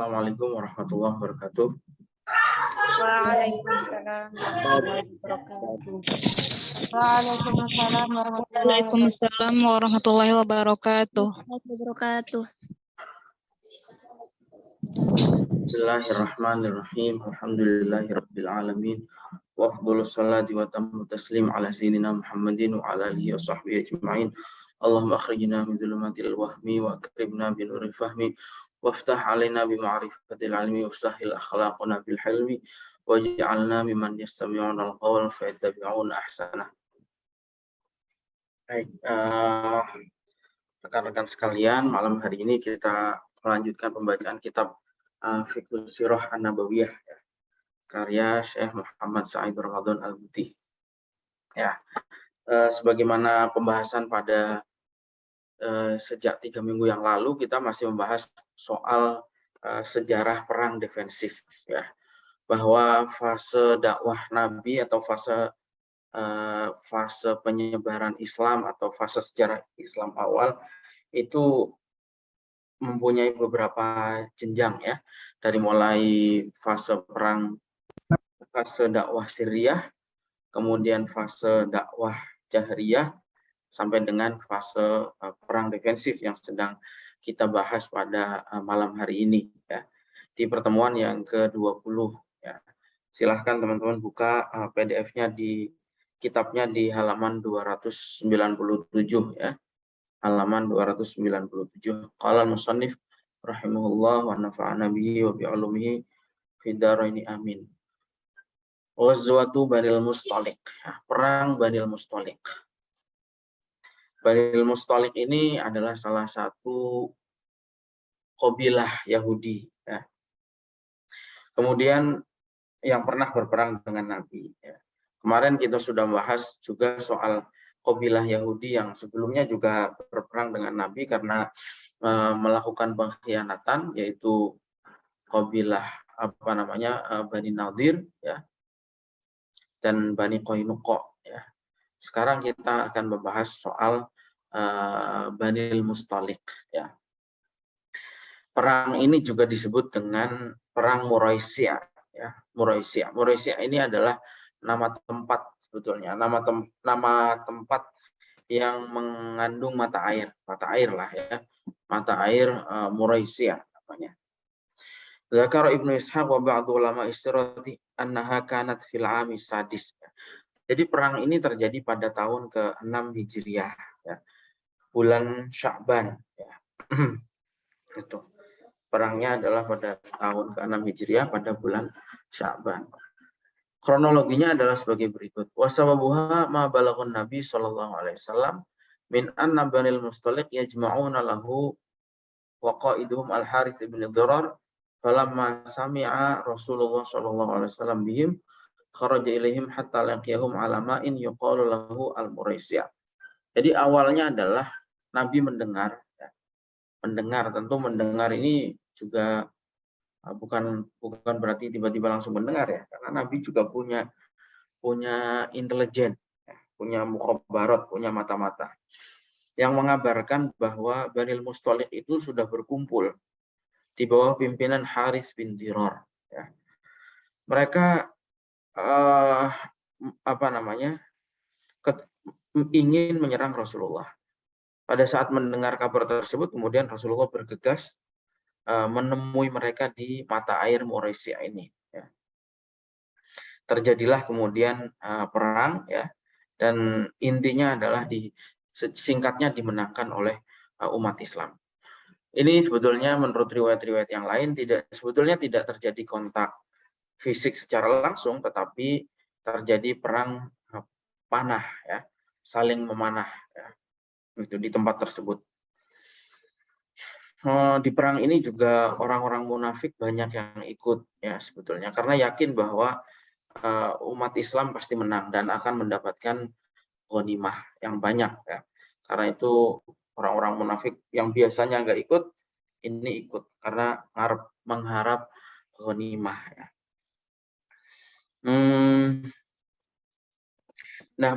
Assalamualaikum warahmatullahi wabarakatuh. Waalaikumsalam warahmatullahi wabarakatuh. Waalaikumsalam warahmatullahi wabarakatuh. Bismillahirrahmanirrahim. Alhamdulillahirabbil alamin. Wa afdhalus salati wa tammu taslim ala sayyidina Muhammadin wa ala alihi wa sahbihi ajma'in. Allahumma akhrijna min dhulumatil wahmi wa akrimna bi nuril fahmi waftah alaina bi ma'rifatil ilmi wa sahhil akhlaqana bil hilmi waj'alna mimman yastami'una al-qawla fayattabi'una ahsanah. Baik, rekan-rekan sekalian, malam hari ini kita melanjutkan pembacaan kitab Fiqh Sirah An-Nabawiyah, ya, karya Syekh Muhammad Sa'id Ramadan Al-Buti. Ya, sebagaimana pembahasan pada sejak 3 minggu yang lalu, kita masih membahas soal sejarah perang defensif, ya, bahwa fase dakwah Nabi atau fase penyebaran Islam atau fase sejarah Islam awal itu mempunyai beberapa jenjang, ya, dari mulai fase dakwah sirriyah, kemudian fase dakwah jahriyah, sampai dengan fase perang defensif yang sedang kita bahas pada malam hari ini, ya, di pertemuan yang ke-20, ya. Silahkan teman-teman buka PDF-nya di kitabnya di halaman 297, ya. Halaman 297. Qala al-musannif rahimahullah wa nafa'ana bihi wa bi ulumihi fid dharaini amin. Ghazwatu Banil Mustaliq, perang Banil Mustaliq. Banil Mustaliq ini adalah salah satu qabilah Yahudi, ya. Kemudian yang pernah berperang dengan Nabi, ya. Kemarin kita sudah membahas juga soal qabilah Yahudi yang sebelumnya juga berperang dengan Nabi karena melakukan pengkhianatan, yaitu qabilah Bani Nadir, ya, dan Bani Qainuqa, ya. Sekarang kita akan membahas soal Banil Mustaliq, ya. Perang ini juga disebut dengan perang Muraisi', ya. Muraisi' ini adalah nama tempat sebetulnya, nama tempat yang mengandung mata air lah, ya, mata air Muraisi' namanya. Zakar Ibnu Ishaq wa ba'du ulama istirati annaha kanat fil 'ami sadis. Jadi perang ini terjadi pada tahun ke-6 Hijriah, ya, bulan Sya'ban, ya. Itu perangnya adalah pada tahun ke-6 Hijriah pada bulan Sya'ban. Kronologinya adalah sebagai berikut. Wasababuha ma balaghun Nabi sallallahu alaihi wasallam min anna Banil Mustaliq yajma'una lahu wa qaiduhum Al-Harits bin Dirar falamma sami'a Rasulullah sallallahu alaihi wasallam bihim kharaja ilaihim hatta laqiyahum ala ma'in yuqalu lahu Al-Muraisi'. Jadi awalnya adalah Nabi mendengar, ya. Tentu mendengar ini juga bukan berarti tiba-tiba langsung mendengar, ya, karena Nabi juga punya intelijen, ya, punya mukhabarat, punya mata-mata yang mengabarkan bahwa Banil Mustaliq itu sudah berkumpul di bawah pimpinan Harits bin Dirar, ya. Mereka ingin menyerang Rasulullah. Pada saat mendengar kabar tersebut, kemudian Rasulullah bergegas menemui mereka di mata air Muraisi' ini, ya. Terjadilah kemudian perang, ya, dan intinya adalah singkatnya dimenangkan oleh umat Islam. Ini sebetulnya menurut riwayat-riwayat yang lain sebetulnya tidak terjadi kontak fisik secara langsung, tetapi terjadi perang panah, ya, saling memanah, ya, itu di tempat tersebut. Di perang ini juga orang-orang munafik banyak yang ikut, ya, sebetulnya karena yakin bahwa umat Islam pasti menang dan akan mendapatkan ghanimah yang banyak, ya. Karena itu orang-orang munafik yang biasanya nggak ikut, ini ikut karena mengharap ghanimah, ya. Nah,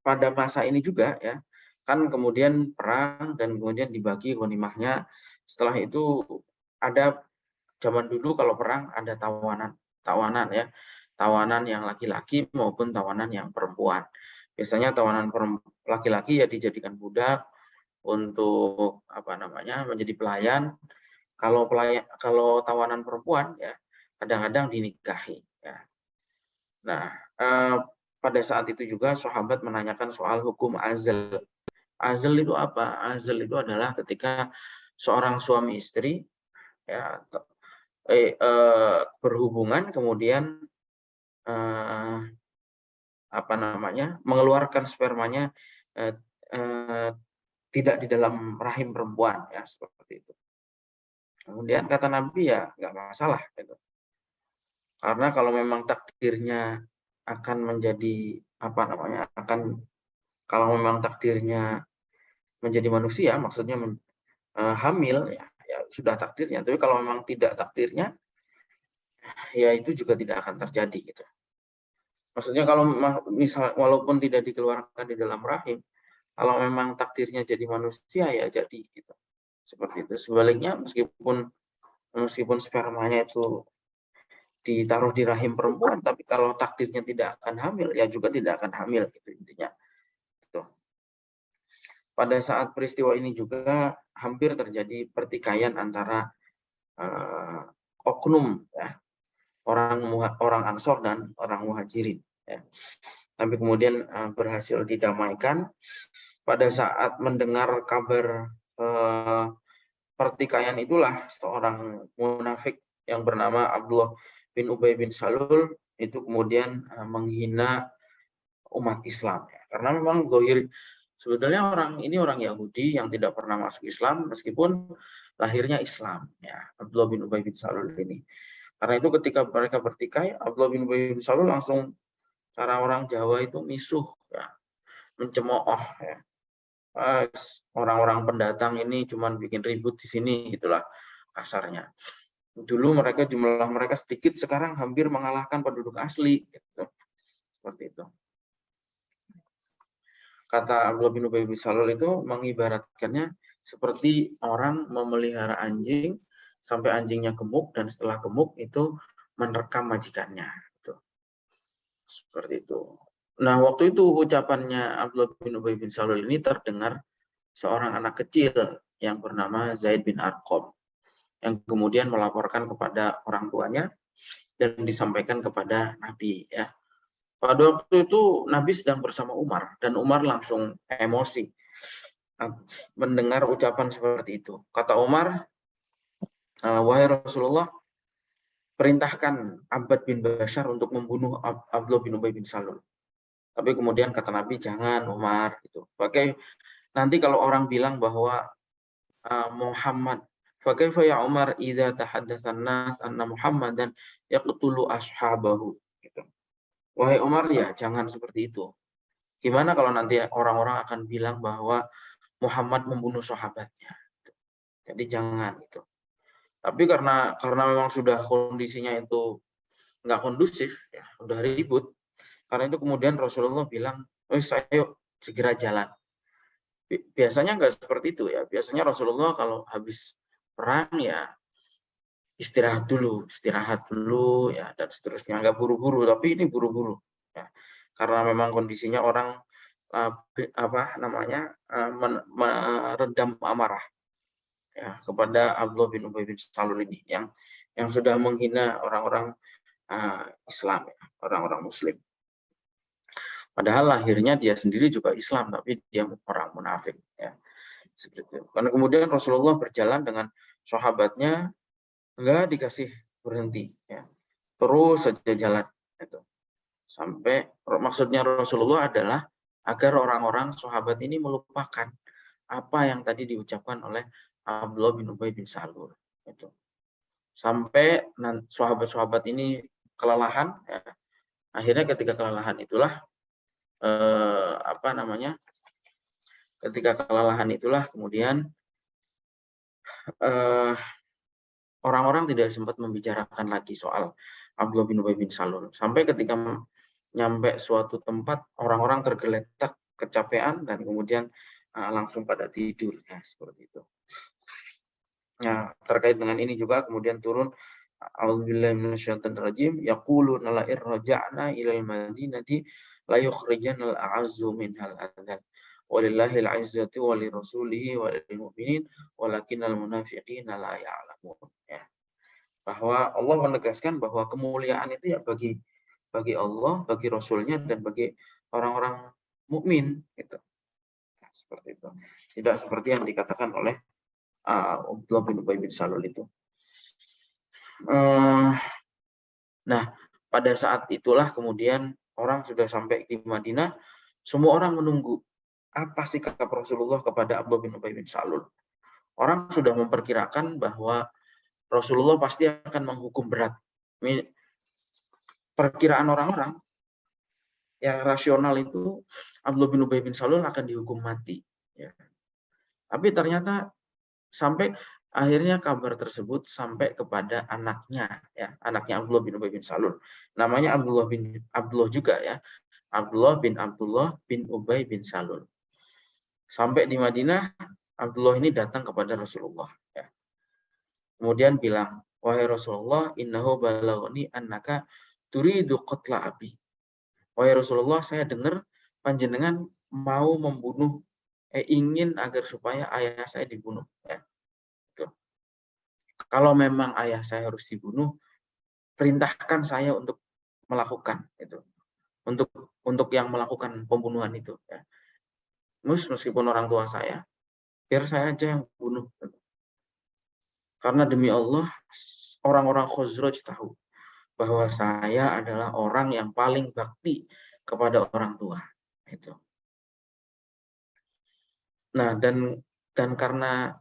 pada masa ini juga, ya, kan kemudian perang dan kemudian dibagi ghanimahnya. Setelah itu ada zaman dulu kalau perang ada tawanan ya, tawanan yang laki-laki maupun tawanan yang perempuan. Biasanya tawanan laki-laki ya dijadikan budak untuk menjadi pelayan. Kalau tawanan perempuan ya kadang-kadang dinikahi ya. Nah, pada saat itu juga sahabat menanyakan soal hukum azl. Azl itu apa? Azl itu adalah ketika seorang suami istri ya berhubungan kemudian mengeluarkan spermanya tidak di dalam rahim perempuan ya, seperti itu. Kemudian kata Nabi ya nggak masalah gitu. Karena kalau memang takdirnya akan menjadi kalau memang takdirnya menjadi manusia, maksudnya hamil ya sudah takdirnya. Tapi kalau memang tidak takdirnya, ya itu juga tidak akan terjadi gitu. Maksudnya kalau misal walaupun tidak dikeluarkan di dalam rahim, kalau memang takdirnya jadi manusia ya jadi gitu. Seperti itu. Sebaliknya meskipun spermanya itu ditaruh di rahim perempuan, tapi kalau takdirnya tidak akan hamil, ya juga tidak akan hamil gitu intinya. Gitu. Pada saat peristiwa ini juga hampir terjadi pertikaian antara oknum ya, orang Ansor dan orang Muhajirin ya. Tapi kemudian berhasil didamaikan. Pada saat mendengar kabar pertikaian itulah seorang munafik yang bernama Abdullah bin Ubay bin Salul itu kemudian menghina umat Islam ya. Karena memang zahir sebetulnya orang Yahudi yang tidak pernah masuk Islam meskipun lahirnya Islam ya, Abdullah bin Ubay bin Salul ini. Karena itu ketika mereka bertikai, Abdullah bin Ubay bin Salul langsung, cara orang Jawa itu misuh ya, mencemooh ya. Orang-orang pendatang ini cuman bikin ribut di sini gitulah kasarnya. Dulu jumlah mereka sedikit, sekarang hampir mengalahkan penduduk asli gitu. Seperti itu. Kata Abdullah bin Ubay bin Salul itu mengibaratkannya seperti orang memelihara anjing sampai anjingnya gemuk, dan setelah gemuk itu menerkam majikannya gitu. Seperti itu. Nah, waktu itu ucapannya Abdullah bin Ubay bin Salul ini terdengar seorang anak kecil yang bernama Zaid bin Arqam, yang kemudian melaporkan kepada orang tuanya dan disampaikan kepada Nabi ya. Pada waktu itu Nabi sedang bersama Umar, dan Umar langsung emosi mendengar ucapan seperti itu. Kata Umar, wahai Rasulullah, perintahkan Abbad bin Bashar untuk membunuh Abdullah bin Ubay bin Salul. Tapi kemudian kata Nabi, jangan Umar gitu. Pakai nanti kalau orang bilang bahwa Muhammad, fakaifa ya Umar idza tahaddatsan nas anna Muhammadan yaqtulu ashabahu gitu. Wahai Umar, ya jangan seperti itu. Gimana kalau nanti orang-orang akan bilang bahwa Muhammad membunuh sahabatnya. Jadi jangan gitu. Tapi karena memang sudah kondisinya itu nggak kondusif ya, udah ribut. Karena itu kemudian Rasulullah bilang, ayo segera jalan. Biasanya nggak seperti itu ya. Biasanya Rasulullah kalau habis perang ya istirahat dulu ya, dan seterusnya, nggak buru-buru. Tapi ini buru-buru ya. Karena memang kondisinya orang meredam amarah ya kepada Abdullah bin Ubay bin Salul ini yang sudah menghina orang-orang Islam ya, orang-orang Muslim. Padahal lahirnya dia sendiri juga Islam, tapi dia orang munafik ya. Seperti itu. Karena kemudian Rasulullah berjalan dengan sahabatnya, enggak dikasih berhenti ya. Terus saja jalan itu. Sampai maksudnya Rasulullah adalah agar orang-orang sahabat ini melupakan apa yang tadi diucapkan oleh Abdullah bin Ubay bin Salul itu. Sampai sahabat-sahabat ini kelelahan ya. Akhirnya ketika kelelahan itulah kemudian orang-orang tidak sempat membicarakan lagi soal Abdullah bin Ubay bin Salul. Sampai ketika nyampe suatu tempat, orang-orang tergeletak kecapean dan kemudian langsung pada tidur ya, seperti itu. Nah, terkait dengan ini juga kemudian turun a'udzubillahi minasyaitonir rajim yaquluna la irja'na ilal madinati la yukhrijanal a'azzu minhal adhal walillahil 'izzatu wa lirasulihi wa lil mu'minin walakinnal munafiqina la ya'lamun. Ya. Bahwa Allah menegaskan bahwa kemuliaan itu ya bagi Allah, bagi Rasulnya, dan bagi orang-orang mukmin gitu. Nah, seperti itu. Tidak seperti yang dikatakan oleh Abdullah bin Ubay bin Salul itu. Nah, pada saat itulah kemudian orang sudah sampai di Madinah, semua orang menunggu apa sikap Rasulullah kepada Abdullah bin Ubay bin Salul. Orang sudah memperkirakan bahwa Rasulullah pasti akan menghukum berat. Perkiraan orang-orang yang rasional itu Abdullah bin Ubay bin Salul akan dihukum mati. Ya. Tapi ternyata sampai akhirnya kabar tersebut sampai kepada anaknya, ya, anaknya Abdullah bin Ubay bin Salul. Namanya Abdullah juga ya, Abdullah bin Ubay bin Salul. Sampai di Madinah, Abdullah ini datang kepada Rasulullah. Ya. Kemudian bilang, wahai Rasulullah, innahu balaghani annaka turidu qatla abi. Wahai Rasulullah, saya dengar panjenengan mau membunuh, ingin agar supaya ayah saya dibunuh. Ya. Tuh. Kalau memang ayah saya harus dibunuh, perintahkan saya untuk melakukan itu, untuk yang melakukan pembunuhan itu. Ya. Meskipun orang tua saya, biar saya aja yang bunuh. Karena demi Allah, orang-orang Khazraj tahu bahwa saya adalah orang yang paling bakti kepada orang tua. Itu. Nah, dan karena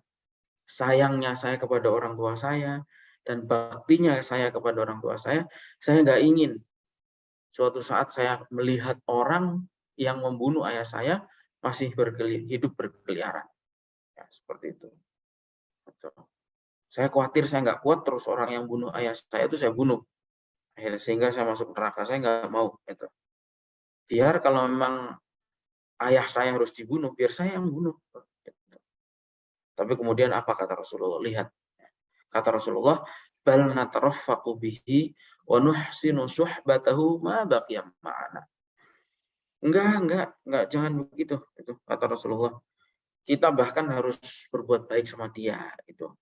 sayangnya saya kepada orang tua saya dan baktinya saya kepada orang tua saya nggak ingin suatu saat saya melihat orang yang membunuh ayah saya masih hidup berkeliaran. Ya, seperti itu. Saya khawatir saya nggak kuat terus orang yang bunuh ayah saya itu saya bunuh. Akhirnya sehingga saya masuk neraka, saya nggak mau. Gitu. Biar kalau memang ayah saya harus dibunuh, biar saya yang bunuh. Gitu. Tapi kemudian apa kata Rasulullah? Lihat. Kata Rasulullah, bal nataraffaqu bihi wa nuhsinu suhbatahu ma baqiya ma'ana. Enggak, jangan begitu. Itu kata Rasulullah. Kita bahkan harus berbuat baik sama dia. Itu.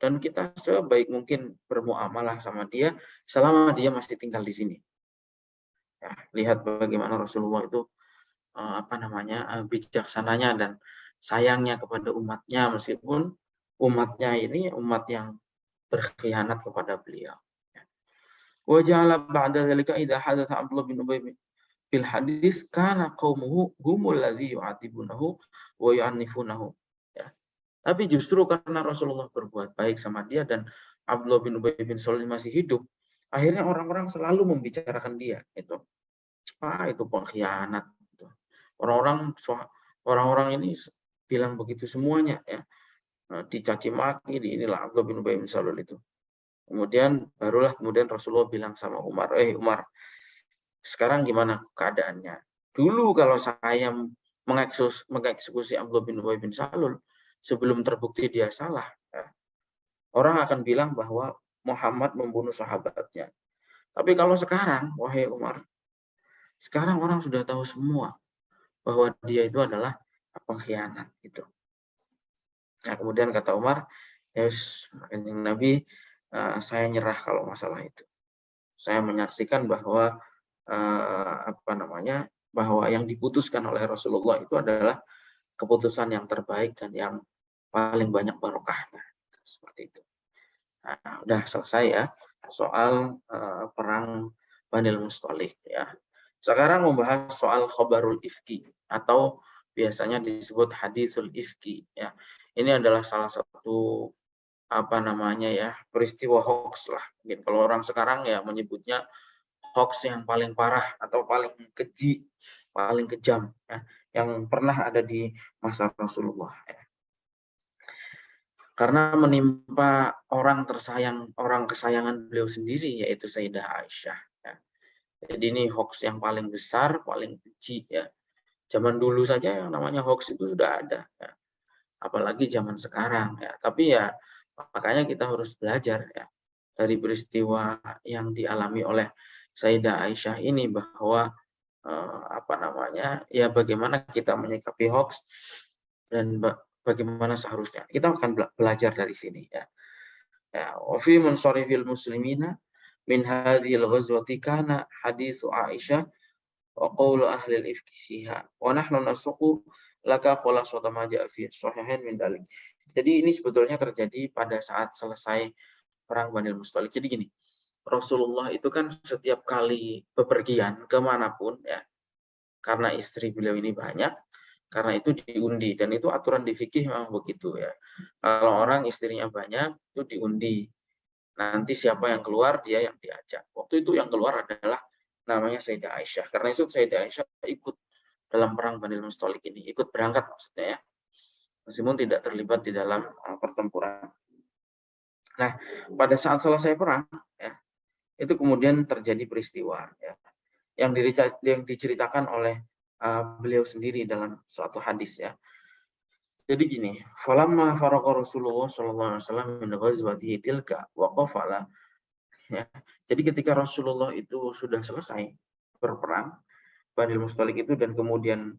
Dan kita sebaik mungkin bermuamalah sama dia selama dia masih tinggal di sini. Ya, lihat bagaimana Rasulullah itu bijaksananya dan sayangnya kepada umatnya, meskipun umatnya ini umat yang berkhianat kepada beliau. Wa ja'ala ba'da dzalika idza hadatsa Abdullah bin Ubay bil hadis kana qaumuhu humul ladzi yu'atibunahu wa yu'annifunahu. Tapi justru karena Rasulullah berbuat baik sama dia dan Abdullah bin Ubay bin Salul masih hidup, akhirnya orang-orang selalu membicarakan dia. Itu pengkhianat. Orang-orang ini bilang begitu semuanya, ya. Dicaci maki, inilah Abdullah bin Ubay bin Salul itu. Kemudian Rasulullah bilang sama Umar, Umar, sekarang gimana keadaannya? Dulu kalau saya mengeksekusi Abdullah bin Ubay bin Salul, sebelum terbukti dia salah, ya, orang akan bilang bahwa Muhammad membunuh sahabatnya. Tapi kalau sekarang, wahai Umar, sekarang orang sudah tahu semua bahwa dia itu adalah pengkhianat. Gitu. Nah, kemudian kata Umar, yes, Kanjeng Nabi, saya nyerah kalau masalah itu. Saya menyaksikan bahwa bahwa yang diputuskan oleh Rasulullah itu adalah keputusan yang terbaik dan yang paling banyak barokahnya. Seperti itu. Nah, udah selesai ya soal perang Banil Mustalik, ya. Sekarang membahas soal khabarul ifki atau biasanya disebut hadisul ifki, ya. Ini adalah salah satu peristiwa hoax lah. Mungkin kalau orang sekarang ya menyebutnya hoax yang paling parah atau paling keji, paling kejam, ya, yang pernah ada di masa Rasulullah. Ya. Karena menimpa orang kesayangan beliau sendiri, yaitu Sayyidah Aisyah. Ya. Jadi ini hoax yang paling besar, paling keji. Ya. Zaman dulu saja yang namanya hoax itu sudah ada. Ya. Apalagi zaman sekarang. Ya. Tapi ya Makanya kita harus belajar ya dari peristiwa yang dialami oleh Sayyidah Aisyah ini, bahwa ya bagaimana kita menyikapi hoax dan bagaimana seharusnya. Kita akan belajar dari sini ya. Ya, wa fi munsharifil muslimina min hadhil ghazwati kana haditsu Aisyah wa qawlu ahli al-ifki fiha wa nahnu nasuqu laka khulasata ma ja'a fi sahihain min dalik. Jadi ini sebetulnya terjadi pada saat selesai perang Banil Mustalik. Jadi gini, Rasulullah itu kan setiap kali bepergian kemanapun ya, karena istri beliau ini banyak, karena itu diundi, dan itu aturan di fikih memang begitu ya. Kalau orang istrinya banyak itu diundi. Nanti siapa yang keluar dia yang diajak. Waktu itu yang keluar adalah namanya Sayyidah Aisyah. Karena itu Sayyidah Aisyah ikut dalam perang Banil Mustalik ini, ikut berangkat maksudnya ya. Meskipun tidak terlibat di dalam pertempuran. Nah, pada saat selesai perang ya, itu kemudian terjadi peristiwa ya, yang diceritakan oleh beliau sendiri dalam suatu hadis ya. Jadi gini, falamma faraqa Rasulullah sallallahu alaihi wasallam min ghazwatihi tilka wa qafala ya. Jadi ketika Rasulullah itu sudah selesai berperang Banil Mustalik itu, dan kemudian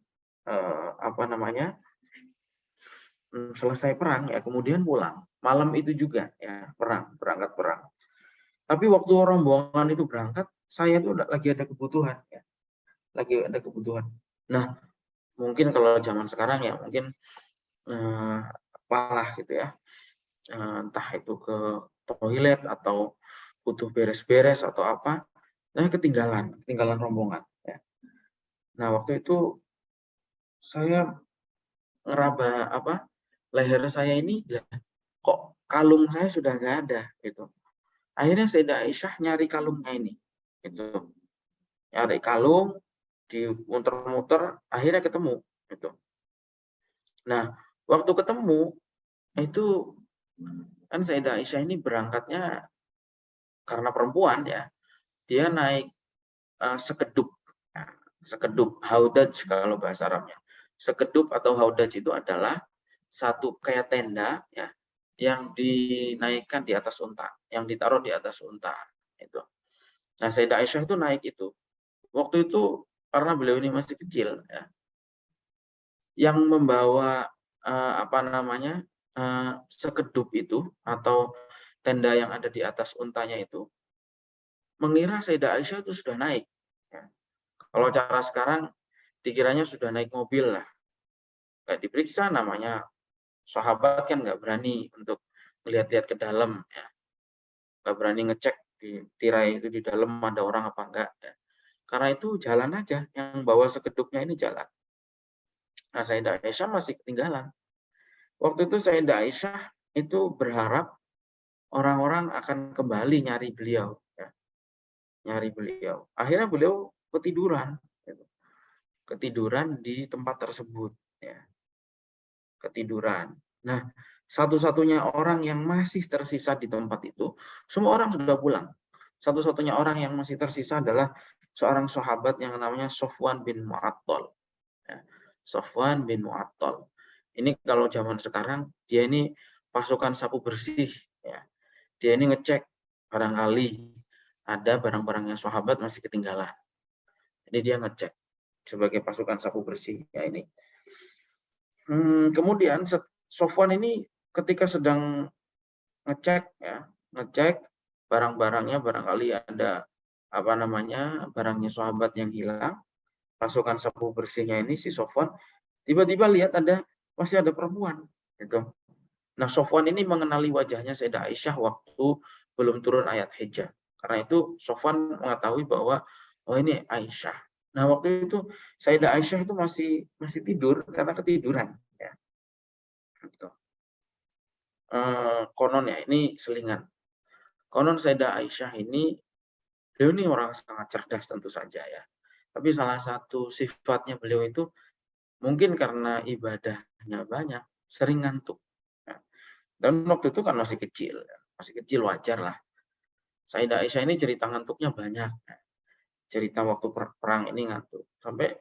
selesai perang ya, kemudian pulang. Malam itu juga ya berangkat perang. Tapi waktu rombongan itu berangkat, saya tuh lagi ada kebutuhan ya. Lagi ada kebutuhan. Nah, mungkin kalau zaman sekarang ya mungkin apalah gitu ya. Entah itu ke toilet atau butuh beres-beres atau apa. Nah, ketinggalan rombongan ya. Nah, waktu itu saya ngeraba leher saya ini, kok kalung saya sudah nggak ada gitu. Akhirnya Sayyidah Aisyah nyari kalungnya ini gitu. Nyari kalung, dimuter-muter, akhirnya ketemu gitu. Nah, waktu ketemu itu kan Sayyidah Aisyah ini berangkatnya karena perempuan ya, dia naik sekedup. Sekedup, haudaj kalau bahasa Arabnya. Sekedup atau haudaj itu adalah satu kayak tenda ya, yang dinaikkan di atas unta, yang ditaruh di atas unta itu. Nah, Sayyidah Aisyah itu naik itu. Waktu itu karena beliau ini masih kecil ya, yang membawa sekedup itu atau tenda yang ada di atas untanya itu mengira Sayyidah Aisyah itu sudah naik ya. Kalau cara sekarang dikiranya sudah naik mobil lah, nggak diperiksa, namanya sahabat kan nggak berani untuk melihat-lihat ke dalam ya, nggak berani ngecek di tirai itu di dalam ada orang apa enggak ya. Karena itu jalan aja, yang bawa sekedupnya ini jalan. Nah, Sayyidah Aisyah masih ketinggalan. Waktu itu Sayyidah Aisyah itu berharap orang-orang akan kembali nyari beliau ya. Nyari beliau. Akhirnya beliau ketiduran gitu. Ketiduran di tempat tersebut ya. Ketiduran. Nah, satu-satunya orang yang masih tersisa di tempat itu, semua orang sudah pulang. Satu-satunya orang yang masih tersisa adalah seorang sahabat yang namanya Sofwan bin Mu'attal. Ya. Sofwan bin Mu'attal. Ini kalau zaman sekarang, dia ini pasukan sapu bersih. Ya. Dia ini ngecek barangkali ada barang-barangnya sahabat masih ketinggalan. Jadi dia ngecek sebagai pasukan sapu bersih. Ya ini. Kemudian Sofwan ini ketika sedang ngecek barang-barangnya, barangkali ada barangnya sahabat yang hilang, pasukan sapu bersihnya ini si Sofwan tiba-tiba lihat masih ada perempuan gitu. Nah, Sofwan ini mengenali wajahnya Sayyidah Aisyah waktu belum turun ayat hijab. Karena itu Sofwan mengetahui bahwa oh ini Aisyah. Nah, waktu itu Sayyidah Aisyah itu masih tidur karena ketiduran ya. Gitu. Konon ya, ini selingan. Konon Sayyidah Aisyah ini, beliau ini orang sangat cerdas tentu saja ya. Tapi salah satu sifatnya beliau itu mungkin karena ibadahnya banyak, sering ngantuk. Ya. Dan waktu itu kan masih kecil wajar lah. Sayyidah Aisyah ini cerita ngantuknya banyak. Ya. Cerita waktu perang ini ngantuk. Sampai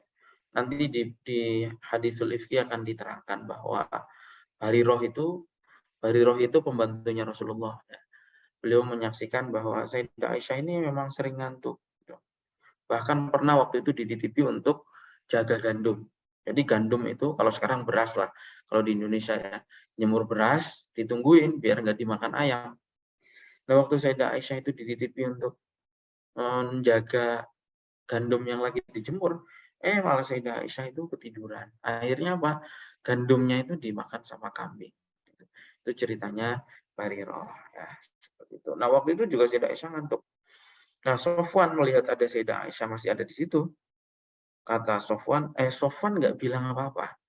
nanti di hadisul ifki akan diterangkan bahwa Barirah itu Bariroh itu pembantunya Rasulullah. Ya. Beliau menyaksikan bahwa Sayyidah Aisyah ini memang sering ngantuk. Bahkan pernah waktu itu dititipi untuk jaga gandum. Jadi gandum itu kalau sekarang beras lah. Kalau di Indonesia ya, nyemur beras, ditungguin biar nggak dimakan ayam. Nah waktu Sayyidah Aisyah itu dititipi untuk menjaga gandum yang lagi dijemur, malah Sayyidah Aisyah itu ketiduran. Akhirnya apa? Gandumnya itu dimakan sama kambing. Itu ceritanya Bariroh. Ya, seperti itu. Nah waktu itu juga Sayyidah Aisyah ngantuk. Nah Sofwan melihat ada Sayyidah Aisyah masih ada di situ. Kata Sofwan nggak bilang apa-apa.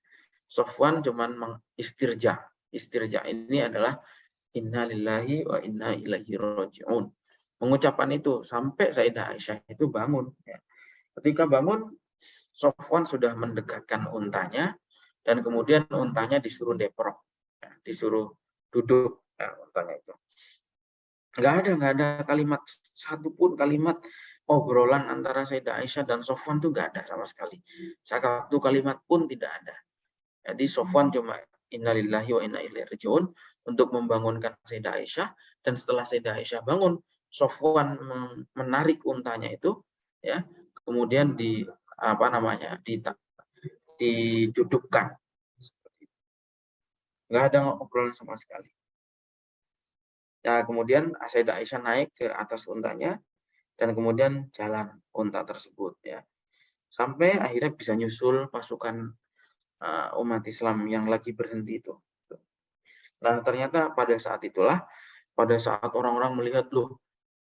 Sofwan cuman mengistirja. Istirja ini adalah inna lillahi wa inna ilaihi raji'un. Mengucapkan itu sampai Sayyidah Aisyah itu bangun. Ya. Ketika bangun, Sofwan sudah mendekatkan untanya dan kemudian untanya disuruh deprok. Ya, disuruh duduk ya, untanya itu. Nggak ada kalimat satupun kalimat obrolan antara Sayyidah Aisyah dan Sofwan itu nggak ada sama sekali. Satu kalimat pun tidak ada. Jadi Sofwan cuma innalillahi wa inna ilaihi raji'un untuk membangunkan Sayyidah Aisyah, dan setelah Sayyidah Aisyah bangun, Sofwan menarik untanya itu ya, kemudian didudukkan. Nggak ada obrolan sama sekali. Nah, kemudian Sayyidah Aisyah naik ke atas untanya dan kemudian jalan unta tersebut ya. Sampai akhirnya bisa nyusul pasukan umat Islam yang lagi berhenti itu. Nah, ternyata pada saat itulah, pada saat orang-orang melihat, loh,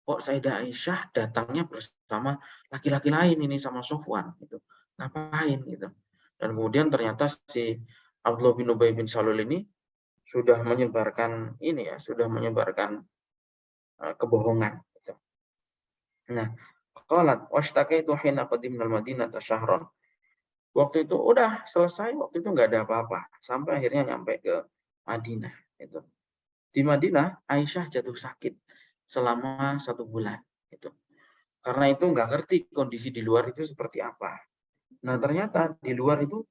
kok Sayyidah Aisyah datangnya bersama laki-laki lain ini sama Sofwan gitu. Ngapain gitu. Dan kemudian ternyata si Abdullah bin Ubay bin Salul ini sudah menyebarkan kebohongan gitu. Nah, qalat washtaqaitu hina qadimna al-Madinata syahran. Waktu itu udah selesai, waktu itu nggak ada apa-apa sampai akhirnya nyampe ke Madinah itu. Di Madinah Aisyah jatuh sakit selama 1 bulan itu. Karena itu nggak ngerti kondisi di luar itu seperti apa. Nah ternyata di luar itu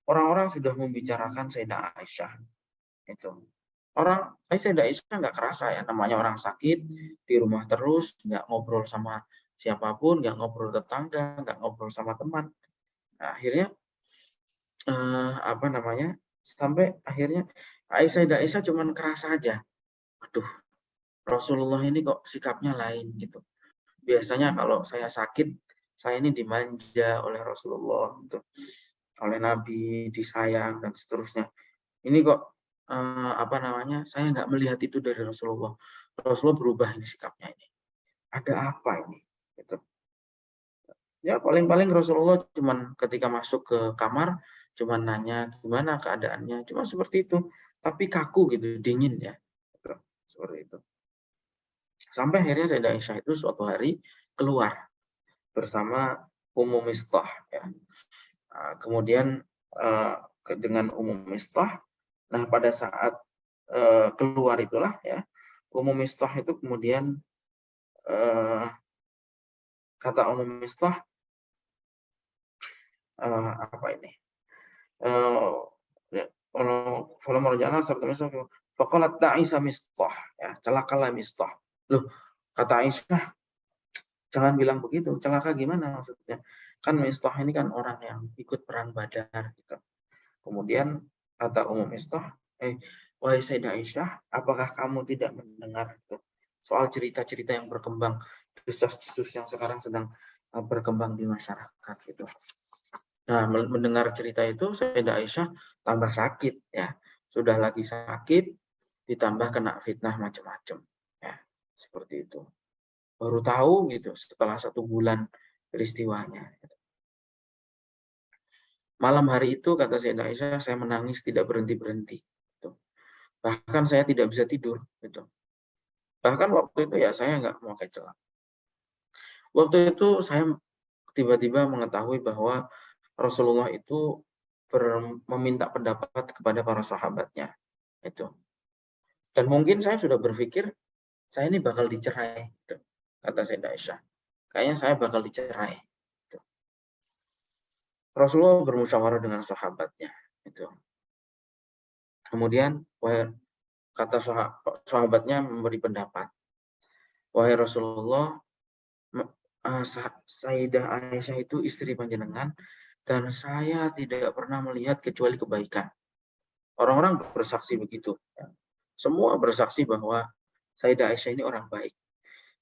orang-orang sudah membicarakan Sayyidah Aisyah itu. Sayyidah Aisyah nggak kerasa ya, namanya orang sakit di rumah terus, nggak ngobrol sama siapapun, nggak ngobrol tetangga, nggak ngobrol sama teman. Nah, akhirnya sampai akhirnya Sayyidah Aisyah cuma kerasa aja, aduh Rasulullah ini kok sikapnya lain gitu. Biasanya kalau saya sakit, saya ini dimanja oleh Rasulullah gitu, oleh Nabi, disayang dan seterusnya. Ini kok saya nggak melihat itu dari Rasulullah. Rasulullah berubah ini sikapnya ini. Ada apa ini? Gitu. Ya paling-paling Rasulullah cuman ketika masuk ke kamar cuman nanya gimana keadaannya, cuma seperti itu. Tapi kaku gitu, dingin ya. Gitu. Seperti itu. Sampai akhirnya Sayyidah Aisyah itu suatu hari keluar bersama Ummu Mistah ya. Kemudian dengan Ummu Mistah, nah pada saat keluar itulah ya, Ummu Mistah itu kemudian kata Ummu Mistah apa ini? Kalau merjana serta Mistah, faqalat ta'isa Mistah ya, celakalah Mistah. Loh, kata Aisyah, jangan bilang begitu, celaka gimana maksudnya? Kan Mistah ini kan orang yang ikut perang Badar gitu. Kemudian kata Ummu Mistah, wahai Sayyidah Aisyah, apakah kamu tidak mendengar gitu, soal cerita-cerita yang berkembang, desas-desus yang sekarang sedang berkembang di masyarakat gitu. Nah, mendengar cerita itu Sayyidah Aisyah tambah sakit ya. Sudah lagi sakit ditambah kena fitnah macam-macam ya. Seperti itu. Baru tahu gitu setelah 1 bulan peristiwanya. Malam hari itu kata Sayyidah Aisyah, saya menangis tidak berhenti-berhenti. Gitu. Bahkan saya tidak bisa tidur. Gitu. Bahkan waktu itu ya saya nggak mau celak. Waktu itu saya tiba-tiba mengetahui bahwa Rasulullah itu meminta pendapat kepada para sahabatnya. Itu. Dan mungkin saya sudah berpikir, saya ini bakal dicerai. Gitu. Kata Sayyidah Aisyah. Kayaknya saya bakal dicerai. Gitu. Rasulullah bermusyawarah dengan sahabatnya. Itu. Kemudian kata sahabatnya memberi pendapat, wahai Rasulullah, Sayyidah Aisyah itu istri panjenengan dan saya tidak pernah melihat kecuali kebaikan. Orang-orang bersaksi begitu. Semua bersaksi bahwa Sayyidah Aisyah ini orang baik.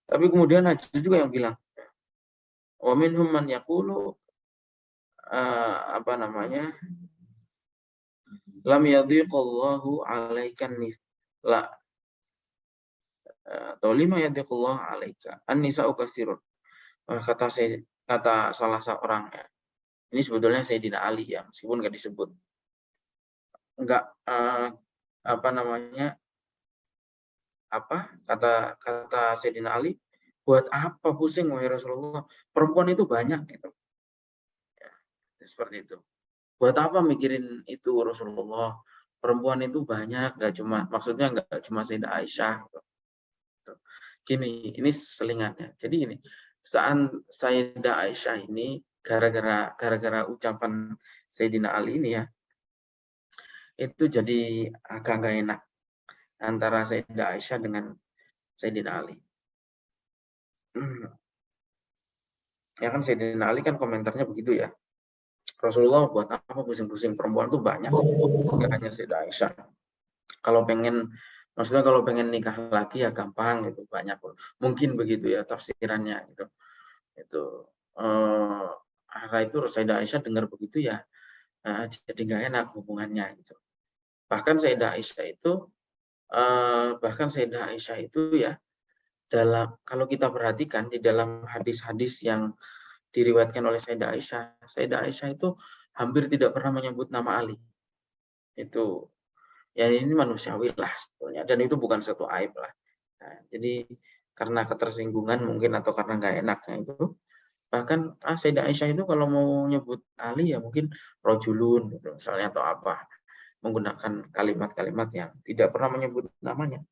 Tapi kemudian ada juga yang bilang, wa minhum man yaqulu lam yadhiqallahu alaikan la atau lima yadhiqallahu alaika an-nisa'u katsirun. Kata salah seorang ya. Ini sebetulnya Sayyidina Ali ya, meskipun nggak disebut. Kata Sayyidina Ali, buat apa pusing wahai Rasulullah, perempuan itu banyak gitu. Ya, seperti itu. Buat apa mikirin itu Rasulullah, perempuan itu banyak, maksudnya nggak cuma Sayyidah Aisyah. Gini, ini selingannya. Jadi ini, saat Sayyidah Aisyah ini gara-gara ucapan Sayyidina Ali ini ya, itu jadi agak nggak enak antara Sayyidah Aisyah dengan Sayyidina Ali. Ya kan Sayyidina Ali kan komentarnya begitu ya. Rasulullah buat apa pusing-pusing, perempuan tuh banyak, nggak hanya Sayyidah Aisyah. Maksudnya kalau pengen nikah lagi ya gampang gitu, banyak. Mungkin begitu ya tafsirannya gitu. Karena itu Sayyidah Aisyah dengar begitu ya, jadi nggak enak hubungannya gitu. Bahkan Sayyidah Aisyah itu ya, kalau kita perhatikan di dalam hadis-hadis yang diriwayatkan oleh Sayyidah Aisyah itu hampir tidak pernah menyebut nama Ali. Itu ya ini manusiawi lah sebetulnya, dan itu bukan satu aib lah. Nah, jadi karena ketersinggungan mungkin atau karena nggak enaknya itu, bahkan Sayyidah Aisyah itu kalau mau nyebut Ali ya mungkin rojulun gitu, misalnya atau apa, menggunakan kalimat-kalimat yang tidak pernah menyebut namanya.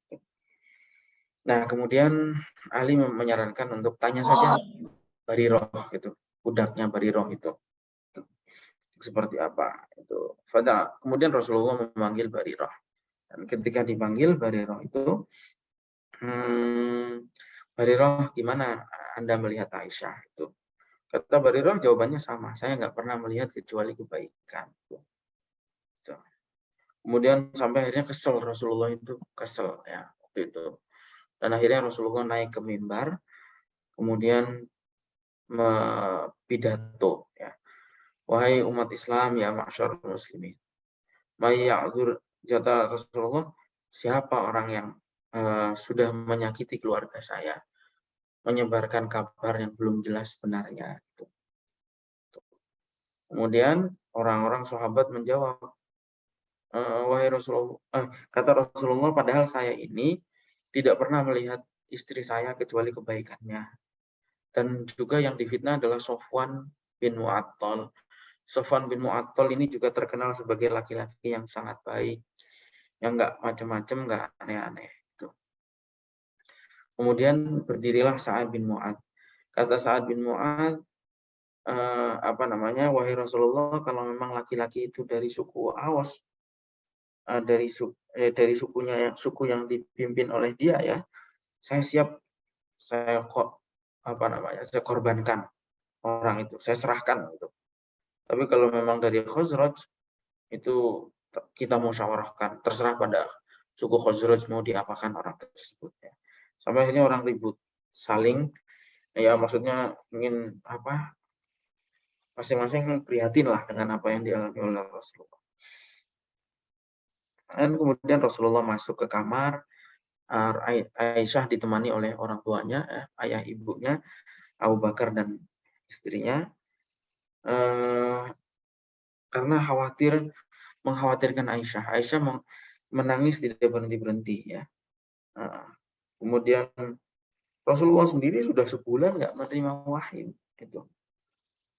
Nah kemudian Ali menyarankan untuk tanya saja Bariroh gitu, budaknya Bariroh itu seperti apa itu. Kemudian Rasulullah memanggil Bariroh, dan ketika dipanggil Bariroh itu, Bariroh, gimana Anda melihat Aisyah itu? Kata Bariroh jawabannya sama, saya nggak pernah melihat kecuali kebaikan. Kemudian sampai akhirnya kesel, Rasulullah itu kesel ya waktu itu. Dan akhirnya Rasulullah naik ke mimbar, kemudian pidato ya. Wahai umat Islam ya ma'syarul muslimin. Mayya'dzur, kata Rasulullah, siapa orang yang sudah menyakiti keluarga saya, menyebarkan kabar yang belum jelas benarnya. Kemudian orang-orang sahabat menjawab, wahai Rasulullah, kata Rasulullah, padahal saya ini tidak pernah melihat istri saya kecuali kebaikannya. Dan juga yang difitnah adalah Sofwan bin Mu'attal. Sofwan bin Mu'attal ini juga terkenal sebagai laki-laki yang sangat baik, yang nggak macam-macam, nggak aneh-aneh. Kemudian berdirilah Sa'ad bin Mu'adz. Kata Sa'ad bin Mu'adz, wahai Rasulullah, kalau memang laki-laki itu dari suku Aws, dari suku yang dipimpin oleh dia ya, saya siap, saya korbankan orang itu, saya serahkan gitu. Tapi kalau memang dari Khazraj, itu kita musyawarahkan, terserah pada suku Khazraj mau diapakan orang tersebut ya. Sampai akhirnya orang ribut, saling ya, maksudnya ingin masing-masing prihatin lah dengan apa yang dialami oleh Rasulullah. Dan kemudian Rasulullah masuk ke kamar, Aisyah ditemani oleh orang tuanya, ayah ibunya, Abu Bakar dan istrinya, karena mengkhawatirkan Aisyah. Aisyah menangis tidak berhenti-berhenti ya. Kemudian Rasulullah sendiri sudah sebulan nggak menerima wahyu itu.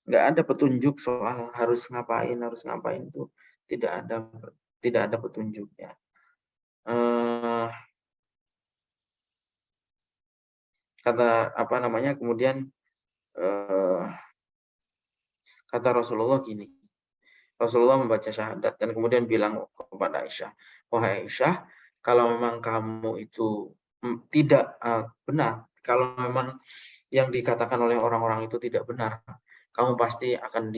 Nggak ada petunjuk soal harus ngapain itu, tidak ada petunjuknya. Kemudian kata Rasulullah gini, Rasulullah membaca syahadat dan kemudian bilang kepada Aisyah, wahai Aisyah, kalau memang kamu itu tidak benar, kalau memang yang dikatakan oleh orang-orang itu tidak benar, kamu pasti akan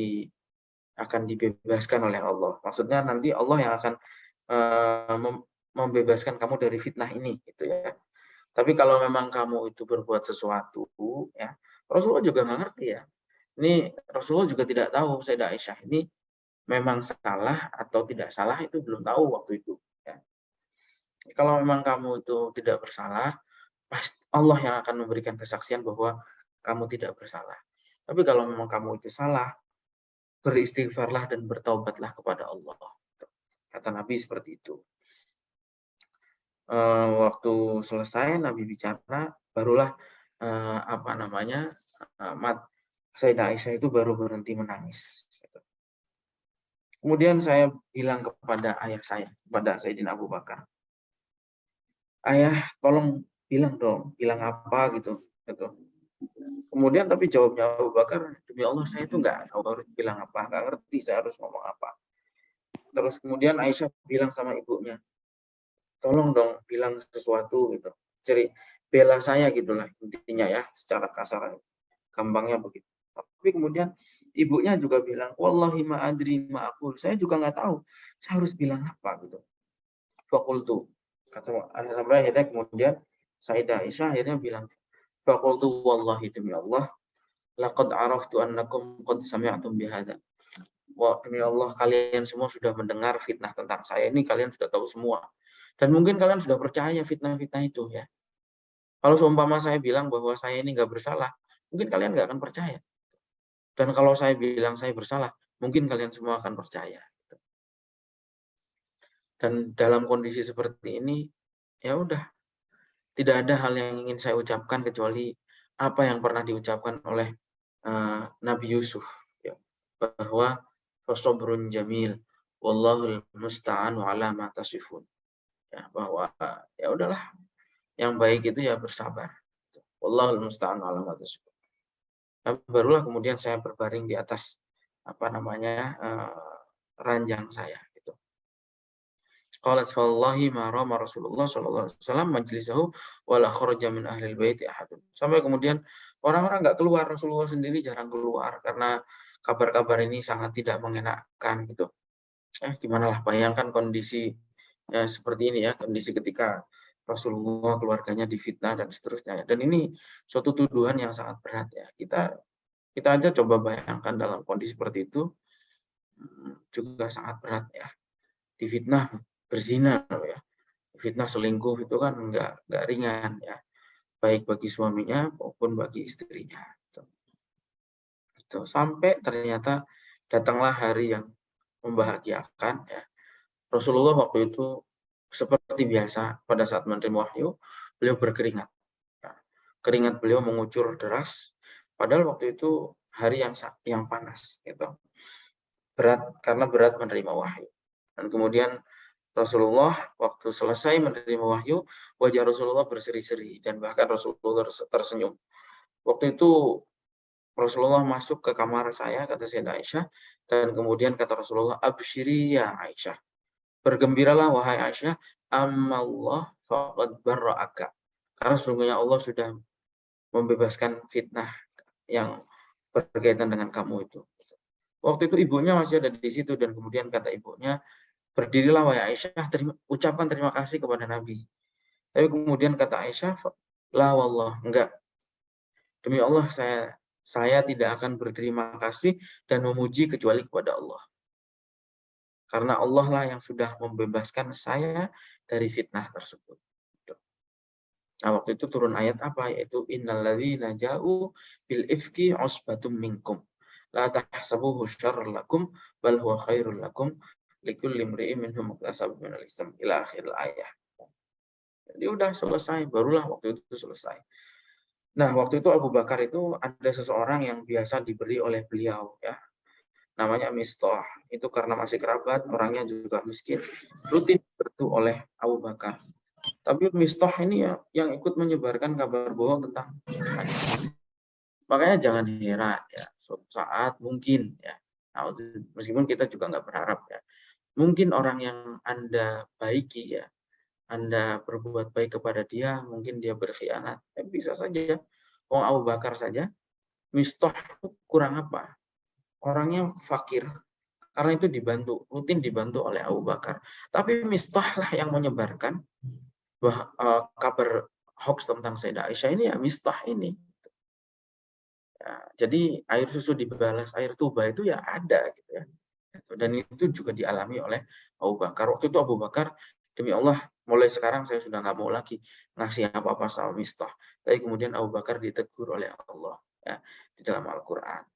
dibebaskan oleh Allah. Maksudnya nanti Allah yang akan membebaskan kamu dari fitnah ini, gitu ya. Tapi kalau memang kamu itu berbuat sesuatu, ya Rasulullah juga nggak ngerti ya. Ini Rasulullah juga tidak tahu Sayyidah Aisyah ini memang salah atau tidak salah, itu belum tahu waktu itu. Ya. Kalau memang kamu itu tidak bersalah, pasti Allah yang akan memberikan kesaksian bahwa kamu tidak bersalah. Tapi kalau memang kamu itu salah, beristighfarlah dan bertaubatlah kepada Allah. Kata Nabi seperti itu. Waktu selesai Nabi bicara, barulah Sayyidah Aisyah itu baru berhenti menangis. Kemudian saya bilang kepada ayah saya, kepada Sayyidina Abu Bakar, ayah tolong bilang dong, bilang apa gitu. Kemudian tapi jawabnya Abu Bakar, demi Allah saya itu nggak tahu harus bilang apa, nggak ngerti saya harus ngomong apa. Terus kemudian Aisyah bilang sama ibunya, tolong dong bilang sesuatu gitu. Jadi bela saya gitulah intinya ya, secara kasar, gampangnya begitu. Tapi kemudian ibunya juga bilang, wallahi ma adri ma aqul. Saya juga nggak tahu saya harus bilang apa gitu. Fakultu. Sampai akhirnya kemudian Sayyidah Aisyah akhirnya bilang, fakultu wallahi demi Allah, laqad araftu annakum qad sami'tum bihadza. Wah, demi Allah kalian semua sudah mendengar fitnah tentang saya ini, kalian sudah tahu semua. Dan mungkin kalian sudah percaya fitnah-fitnah itu ya. Kalau seumpama saya bilang bahwa saya ini nggak bersalah, mungkin kalian nggak akan percaya. Dan kalau saya bilang saya bersalah, mungkin kalian semua akan percaya. Dan dalam kondisi seperti ini, ya udah, tidak ada hal yang ingin saya ucapkan kecuali apa yang pernah diucapkan oleh Nabi Yusuf, ya, bahwa fasobrun jamil, wallahul musta'anu ala ma tasifun. Ya, bahwa ya udahlah, yang baik itu ya bersabar. Wallahul musta'anu ala ma tasifun. Dan barulah kemudian saya berbaring di atas ranjang saya gitu. Qalat fawallahi ma rama Rasulullah sallallahu alaihi wasallam majlisahu wala kharaja min ahlil baiti ahadun. Sampai kemudian orang-orang enggak keluar, Rasulullah sendiri jarang keluar karena kabar-kabar ini sangat tidak mengenakan gitu. Gimana lah, bayangkan kondisi seperti ini ya, kondisi ketika Rasulullah keluarganya difitnah dan seterusnya. Dan ini suatu tuduhan yang sangat berat ya. Kita aja coba bayangkan dalam kondisi seperti itu juga sangat berat ya. Difitnah berzina ya. Fitnah selingkuh itu kan enggak ringan ya. Baik bagi suaminya maupun bagi istrinya. Itu sampai ternyata datanglah hari yang membahagiakan ya. Rasulullah waktu itu seperti biasa pada saat menerima wahyu, beliau berkeringat. Ya. Keringat beliau mengucur deras, padahal waktu itu hari yang panas gitu. Karena berat menerima wahyu. Dan kemudian Rasulullah waktu selesai menerima wahyu, wajah Rasulullah berseri-seri dan bahkan Rasulullah tersenyum. Waktu itu Rasulullah masuk ke kamar saya, kata Sayyidah Aisyah, dan kemudian kata Rasulullah, absyiri ya Aisyah. Bergembiralah wahai Aisyah, amallah faqad barra'aka. Karena sesungguhnya Allah sudah membebaskan fitnah yang berkaitan dengan kamu itu. Waktu itu ibunya masih ada di situ dan kemudian kata ibunya, berdirilah wahai Aisyah, ucapkan terima kasih kepada Nabi. Tapi kemudian kata Aisyah, la wallah, enggak. Demi Allah saya tidak akan berterima kasih dan memuji kecuali kepada Allah. Karena Allah lah yang sudah membebaskan saya dari fitnah tersebut. Nah, waktu itu turun ayat apa? Yaitu innalladzina ja'u bil ifki usbatum minkum. La tahsabuhu syarran lakum bal huwa khairul lakum likulli imri'in minhum maktasaba minal ism ila akhir ayat. Jadi udah selesai, barulah waktu itu selesai. Nah, waktu itu Abu Bakar itu ada seseorang yang biasa diberi oleh beliau ya. Namanya Mistah. Itu karena masih kerabat, orangnya juga miskin, rutin dibantu oleh Abu Bakar. Tapi Mistah ini ya yang ikut menyebarkan kabar bohong tentang hadis. Makanya jangan heran ya, suatu saat mungkin ya, meskipun kita juga nggak berharap ya, mungkin orang yang Anda baiki ya, Anda berbuat baik kepada dia, mungkin dia berkhianat. Bisa saja. Wong Abu Bakar saja, Mistah kurang apa? Orangnya fakir. Karena itu rutin dibantu oleh Abu Bakar. Tapi Mistah lah yang menyebarkan kabar hoax tentang Sayyidah Aisyah ini ya Mistah ini. Ya, jadi air susu dibalas air tuba itu ya ada gitu ya. Dan itu juga dialami oleh Abu Bakar. Waktu itu Abu Bakar, demi Allah, mulai sekarang saya sudah nggak mau lagi ngasih apa-apa sama Mistah. Tapi kemudian Abu Bakar ditegur oleh Allah ya di dalam Al-Quran.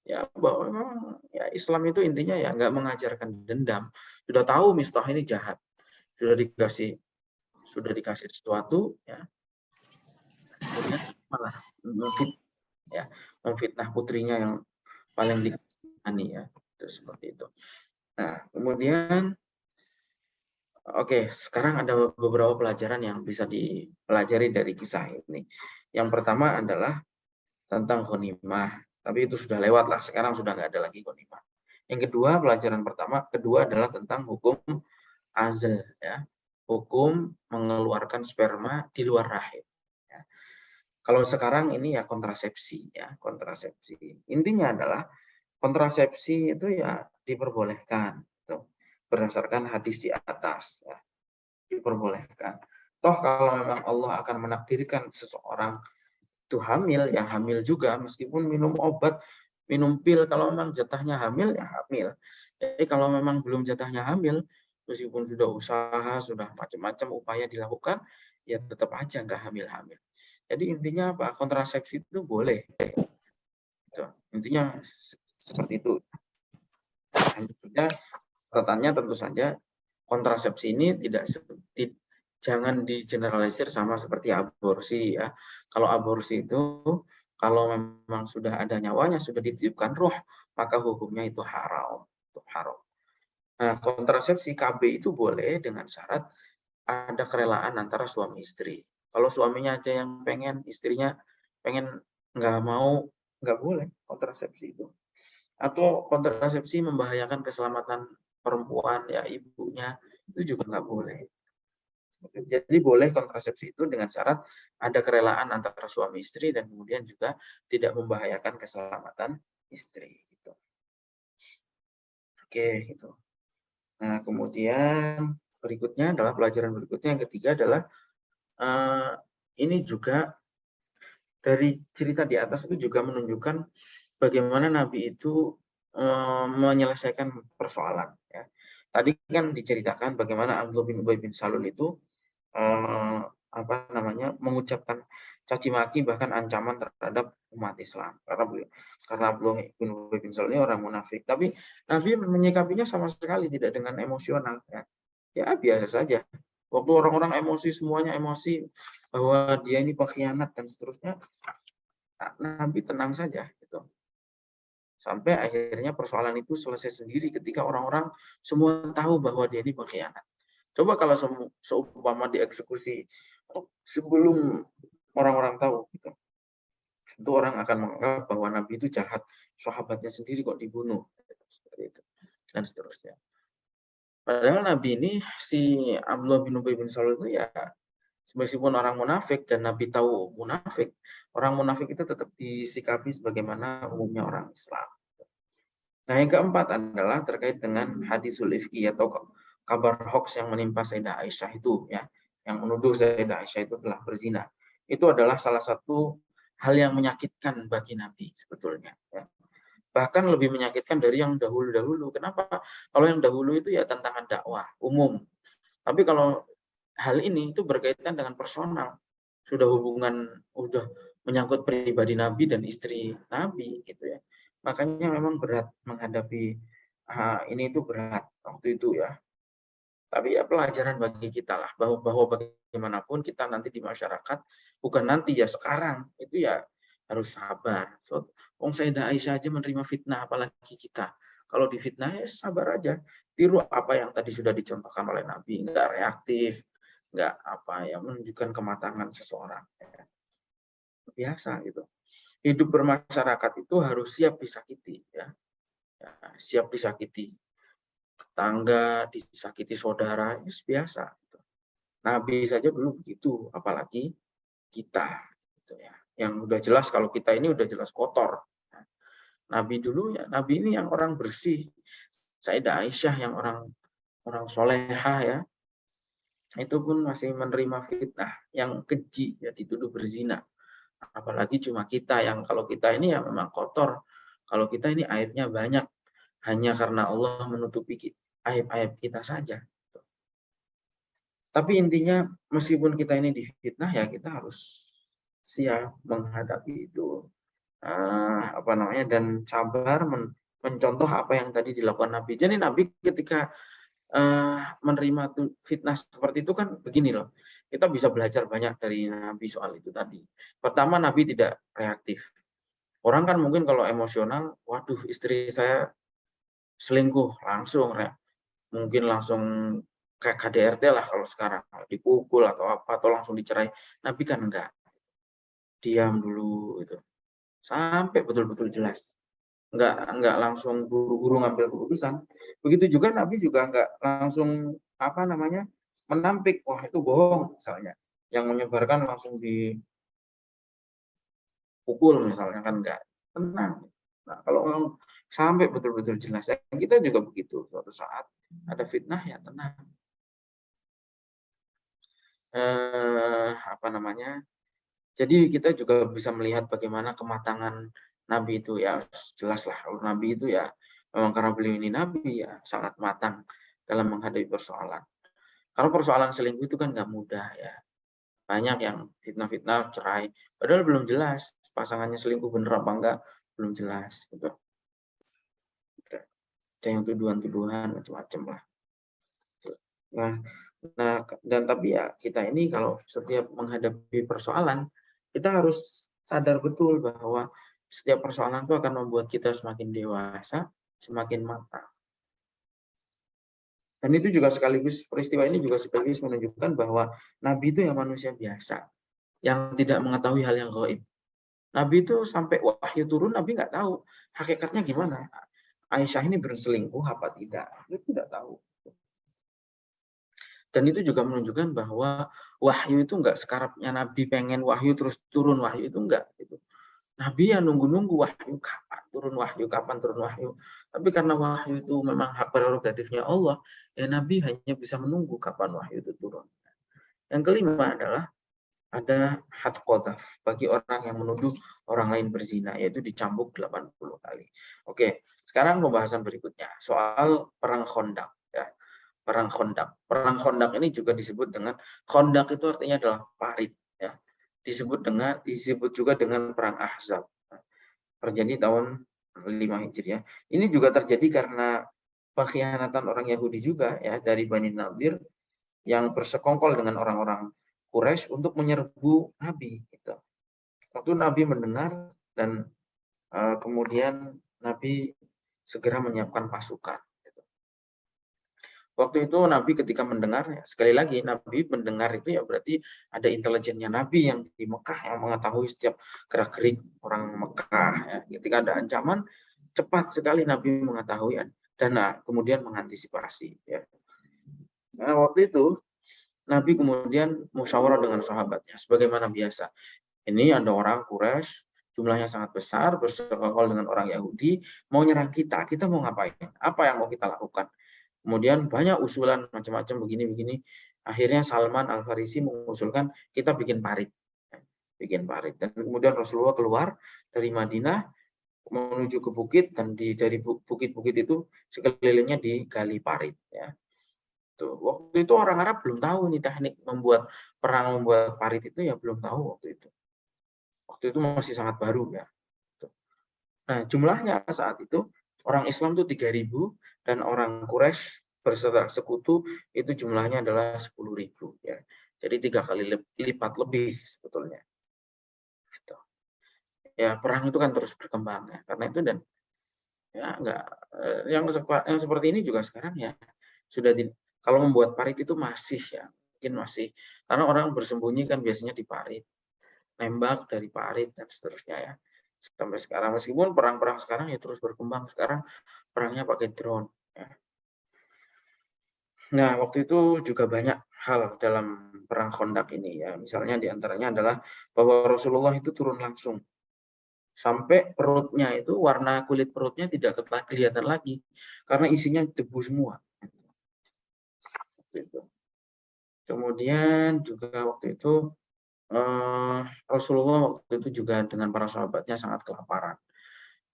Ya bahwa memang ya Islam itu intinya ya nggak mengajarkan dendam. Sudah tahu Mistah ini jahat, sudah dikasih sesuatu ya, kemudian malah memfitnah putrinya yang paling dikasihani ya, itu seperti itu. Nah kemudian oke, sekarang ada beberapa pelajaran yang bisa dipelajari dari kisah ini. Yang pertama adalah tentang ghanimah. Tapi itu sudah lewat lah, sekarang sudah nggak ada lagi ghanimah. Yang kedua, pelajaran kedua adalah tentang hukum azl, ya. Hukum mengeluarkan sperma di luar rahim. Ya. Kalau sekarang ini ya kontrasepsi, ya kontrasepsi. Intinya adalah kontrasepsi itu ya diperbolehkan, gitu. Berdasarkan hadis di atas, ya. Diperbolehkan. Toh kalau memang Allah akan menakdirkan seseorang itu hamil, ya hamil juga meskipun minum obat, minum pil, kalau memang jatahnya hamil ya hamil. Jadi kalau memang belum jatahnya hamil, meskipun sudah usaha, sudah macam-macam upaya dilakukan, ya tetap aja nggak hamil-hamil. Jadi intinya apa? Kontrasepsi itu boleh. Gitu. Intinya seperti itu. Catatannya tentu saja kontrasepsi ini jangan digeneralisir sama seperti aborsi ya. Kalau aborsi itu kalau memang sudah ada nyawanya, sudah ditiupkan ruh, maka hukumnya itu haram. Nah, kontrasepsi KB itu boleh dengan syarat ada kerelaan antara suami istri. Kalau suaminya aja yang pengen, istrinya pengen nggak mau, nggak boleh kontrasepsi itu. Atau kontrasepsi membahayakan keselamatan perempuan, ya ibunya, itu juga nggak boleh. Jadi boleh kontrasepsi itu dengan syarat ada kerelaan antara suami istri dan kemudian juga tidak membahayakan keselamatan istri. Gitu. Oke, gitu. Nah, kemudian berikutnya adalah pelajaran berikutnya yang ketiga adalah ini juga dari cerita di atas itu juga menunjukkan bagaimana Nabi itu menyelesaikan persoalan. Ya. Tadi kan diceritakan bagaimana Abdullah bin Ubay bin Salul itu mengucapkan caci maki bahkan ancaman terhadap umat Islam karena Abdullah bin Ubay bin Salul ini orang munafik. Tapi Nabi menyikapinya sama sekali tidak dengan emosional. Ya biasa saja. Waktu orang-orang emosi, semuanya emosi bahwa dia ini pengkhianat dan seterusnya, Nabi tenang saja gitu. Sampai akhirnya persoalan itu selesai sendiri ketika orang-orang semua tahu bahwa dia ini pengkhianat. Coba kalau seumpama dieksekusi sebelum orang-orang tahu, gitu. Itu orang akan menganggap bahwa Nabi itu jahat, sahabatnya sendiri kok dibunuh, seperti itu, dan seterusnya. Padahal Nabi ini, si Abdullah bin Ubay bin Salul itu ya, meskipun orang munafik dan Nabi tahu munafik, orang munafik itu tetap disikapi sebagaimana umumnya orang Islam. Nah, yang keempat adalah terkait dengan hadisul ifki atau kabar hoax yang menimpa Sayyidah Aisyah itu, ya, yang menuduh Sayyidah Aisyah itu telah berzina. Itu adalah salah satu hal yang menyakitkan bagi Nabi sebetulnya. Ya. Bahkan lebih menyakitkan dari yang dahulu-dahulu. Kenapa? Kalau yang dahulu itu ya tantangan dakwah umum. Tapi kalau hal ini itu berkaitan dengan personal. Sudah menyangkut pribadi Nabi dan istri Nabi gitu ya. Makanya memang berat menghadapi ini itu berat waktu itu ya. Tapi ya pelajaran bagi kita lah bahwa bagaimanapun kita nanti di masyarakat, bukan nanti ya sekarang itu ya harus sabar. So, Sayyidah Aisyah aja menerima fitnah, apalagi kita. Kalau difitnah ya sabar aja. Tiru apa yang tadi sudah dicontohkan oleh Nabi, nggak reaktif, nggak menunjukkan kematangan seseorang. Biasa gitu. Hidup bermasyarakat itu harus siap disakiti, ya siap disakiti tetangga, disakiti saudara, itu biasa. Gitu. Nabi saja dulu begitu, apalagi kita gitu ya. Yang udah jelas kalau kita ini udah jelas kotor. Nabi dulu ya, Nabi ini yang orang bersih. Sayyidah Aisyah yang orang soleha ya, itu pun masih menerima fitnah yang keji, ya dituduh berzina. Apalagi cuma kita yang kalau kita ini ya memang kotor. Kalau kita ini aibnya banyak, hanya karena Allah menutupi aib-aib kita saja. Tapi intinya meskipun kita ini difitnah ya kita harus siap menghadapi itu. Dan sabar mencontoh apa yang tadi dilakukan Nabi. Jadi Nabi ketika menerima fitnah seperti itu kan begini loh. Kita bisa belajar banyak dari Nabi soal itu tadi. Pertama, Nabi tidak reaktif. Orang kan mungkin kalau emosional, waduh istri saya selingkuh langsung ya. Mungkin langsung kayak KDRT lah kalau sekarang, dipukul atau apa atau langsung dicerai. Nabi kan enggak. Diam dulu itu. Sampai betul-betul jelas. Enggak langsung buru-buru ngambil keputusan. Begitu juga Nabi juga enggak langsung menampik, wah itu bohong misalnya. Yang menyebarkan langsung dipukul misalnya kan enggak. Tenang. Nah, kalau sampai betul-betul jelas, ya, kita juga begitu. Suatu saat ada fitnah ya tenang. Jadi kita juga bisa melihat bagaimana kematangan Nabi itu ya jelas lah. Nabi itu ya memang karena beliau ini Nabi ya sangat matang dalam menghadapi persoalan. Karena persoalan selingkuh itu kan nggak mudah ya. Banyak yang fitnah-fitnah cerai. Padahal belum jelas pasangannya selingkuh bener apa enggak, belum jelas. Gitu. Ada yang tuduhan-tuduhan macam-macam lah. Nah, dan tapi ya kita ini kalau setiap menghadapi persoalan, kita harus sadar betul bahwa setiap persoalan itu akan membuat kita semakin dewasa, semakin matang. Dan itu juga sekaligus, peristiwa ini juga sekaligus menunjukkan bahwa Nabi itu yang manusia biasa, yang tidak mengetahui hal yang gaib. Nabi itu sampai wahyu turun, Nabi nggak tahu hakikatnya gimana. Aisyah ini berselingkuh apa tidak, dia tidak tahu. Dan itu juga menunjukkan bahwa wahyu itu enggak sekarapnya Nabi pengen wahyu terus turun wahyu, itu enggak. Gitu. Nabi yang nunggu-nunggu wahyu kapan turun wahyu. Tapi karena wahyu itu memang hak prerogatifnya Allah, ya Nabi hanya bisa menunggu kapan wahyu itu turun. Yang kelima adalah ada had qadhaf bagi orang yang menuduh orang lain berzina, yaitu dicambuk 80 kali. Oke, sekarang pembahasan berikutnya soal perang Khandaq. Ya. Perang Khandaq. Perang Khandaq ini juga disebut dengan Khandaq itu artinya adalah parit. Ya. Disebut juga dengan perang Ahzab. Terjadi tahun 5 Hijriah. Ini juga terjadi karena pengkhianatan orang Yahudi juga ya dari Bani Nadir yang bersekongkol dengan orang-orang Quraisy untuk menyerbu Nabi. Gitu. Waktu Nabi mendengar dan kemudian Nabi segera menyiapkan pasukan. Waktu itu Nabi ketika mendengar, ya, sekali lagi Nabi mendengar itu ya berarti ada intelijennya Nabi yang di Mekah yang mengetahui setiap gerak-gerik orang Mekah. Ya. Ketika ada ancaman, cepat sekali Nabi mengetahui dan kemudian mengantisipasi. Ya. Nah, waktu itu Nabi kemudian musyawarah dengan sahabatnya, sebagaimana biasa. Ini ada orang Quraisy, jumlahnya sangat besar, bersekongkol dengan orang Yahudi, mau nyerang kita mau ngapain? Apa yang mau kita lakukan? Kemudian banyak usulan macam-macam begini-begini. Akhirnya Salman Al-Farisi mengusulkan kita bikin parit. Dan kemudian Rasulullah keluar dari Madinah menuju ke bukit, dan dari bukit-bukit itu sekelilingnya digali parit. Ya. Tuh, waktu itu orang Arab belum tahu nih teknik membuat parit itu ya belum tahu waktu itu. Waktu itu masih sangat baru ya. Nah, jumlahnya saat itu orang Islam itu 3.000 dan orang Quraisy berserta sekutu itu jumlahnya adalah 10.000 ya. Jadi 3 kali lipat lebih sebetulnya. Gitu. Ya perang itu kan terus berkembang ya. Karena itu dan ya enggak yang seperti ini juga sekarang ya sudah kalau membuat parit itu masih ya, mungkin masih karena orang bersembunyi kan biasanya di parit. Nembak dari parit dan seterusnya ya. Sampai sekarang meskipun perang-perang sekarang ya terus berkembang, sekarang perangnya pakai drone ya. Nah, waktu itu juga banyak hal dalam perang Khandaq ini ya. Misalnya diantaranya adalah bahwa Rasulullah itu turun langsung sampai perutnya itu, warna kulit perutnya tidak kelihatan lagi karena isinya debu semua. Gitu. Kemudian juga waktu itu Rasulullah waktu itu juga dengan para sahabatnya sangat kelaparan.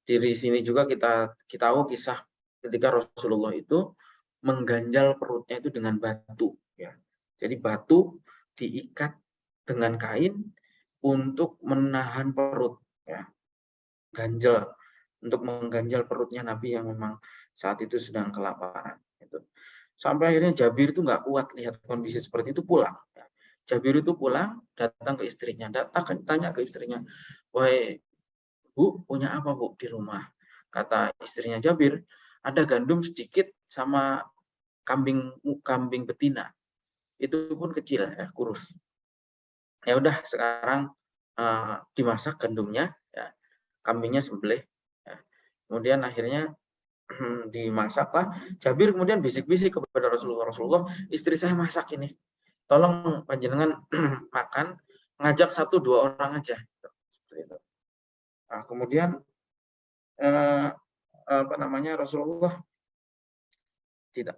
Di sini juga kita tahu kisah ketika Rasulullah itu mengganjal perutnya itu dengan batu ya. Jadi batu diikat dengan kain untuk menahan perut ya. Ganjal, untuk mengganjal perutnya Nabi yang memang saat itu sedang kelaparan gitu. Sampai akhirnya Jabir itu nggak kuat lihat kondisi seperti itu, pulang. Jabir itu pulang, datang ke istrinya, tanya ke istrinya, "Wahai Bu, punya apa Bu di rumah?" Kata istrinya Jabir, "Ada gandum sedikit sama kambing betina. Itu pun kecil ya, kurus. Ya udah sekarang dimasak gandumnya, ya, kambingnya sembelih. Ya. Kemudian akhirnya dimasaklah. Jabir kemudian bisik-bisik kepada Rasulullah, "Istri saya masak ini. Tolong panjenengan makan, ngajak 1-2 orang aja." Nah, kemudian Rasulullah tidak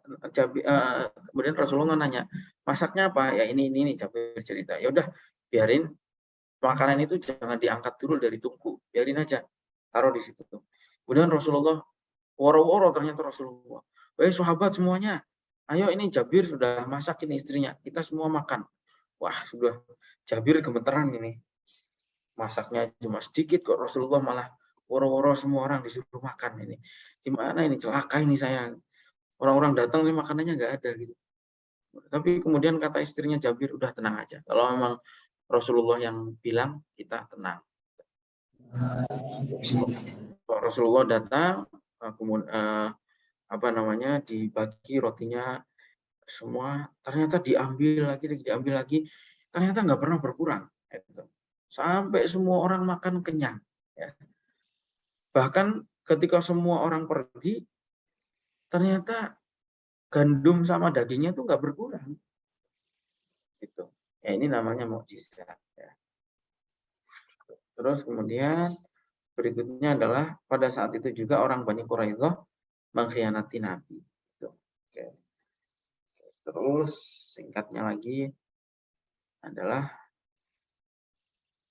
kemudian Rasulullah nanya, "Masaknya apa?" "Ya ini Jabir cerita." "Ya udah, biarin makanan itu jangan diangkat dulu dari tungku, biarin aja, taruh di situ." Kemudian Rasulullah woro-woro, ternyata Rasulullah, "Wahai sahabat semuanya, ayo ini Jabir sudah masak ini istrinya, kita semua makan." Wah, sudah Jabir gemeteran ini. Masaknya cuma sedikit kok, Rasulullah malah woro-woro semua orang disuruh makan ini. Gimana ini, celaka ini saya. Orang-orang datang nih makanannya nggak ada gitu. Tapi kemudian kata istrinya Jabir, "Udah tenang aja. Kalau memang Rasulullah yang bilang, kita tenang." Rasulullah datang, kemudian dibagi rotinya semua, ternyata diambil lagi, ternyata nggak pernah berkurang. Sampai semua orang makan kenyang. Ya. Bahkan ketika semua orang pergi, ternyata gandum sama dagingnya itu nggak berkurang. Gitu. Ya, ini namanya mukjizat. Ya. Terus kemudian berikutnya adalah pada saat itu juga orang Bani Quraidah mengkhianati Nabi. Gitu. Oke. Terus singkatnya lagi adalah,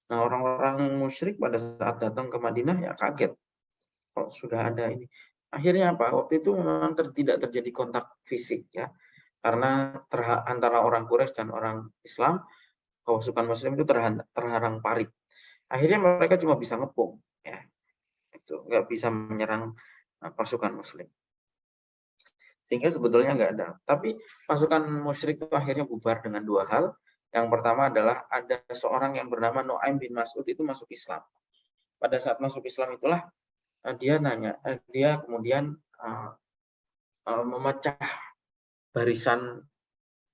nah, orang-orang musyrik pada saat datang ke Madinah ya kaget kok sudah ada ini. Akhirnya apa? Waktu itu memang tidak terjadi kontak fisik ya, karena antara orang Quraisy dan orang Islam, pasukan Muslim itu terharang parit. Akhirnya mereka cuma bisa ngepung, ya, itu nggak bisa menyerang pasukan Muslim. Sehingga sebetulnya nggak ada. Tapi pasukan musyrik itu akhirnya bubar dengan 2 hal. Yang pertama adalah ada seorang yang bernama Nu'aim bin Mas'ud itu masuk Islam. Pada saat masuk Islam itulah dia kemudian memecah barisan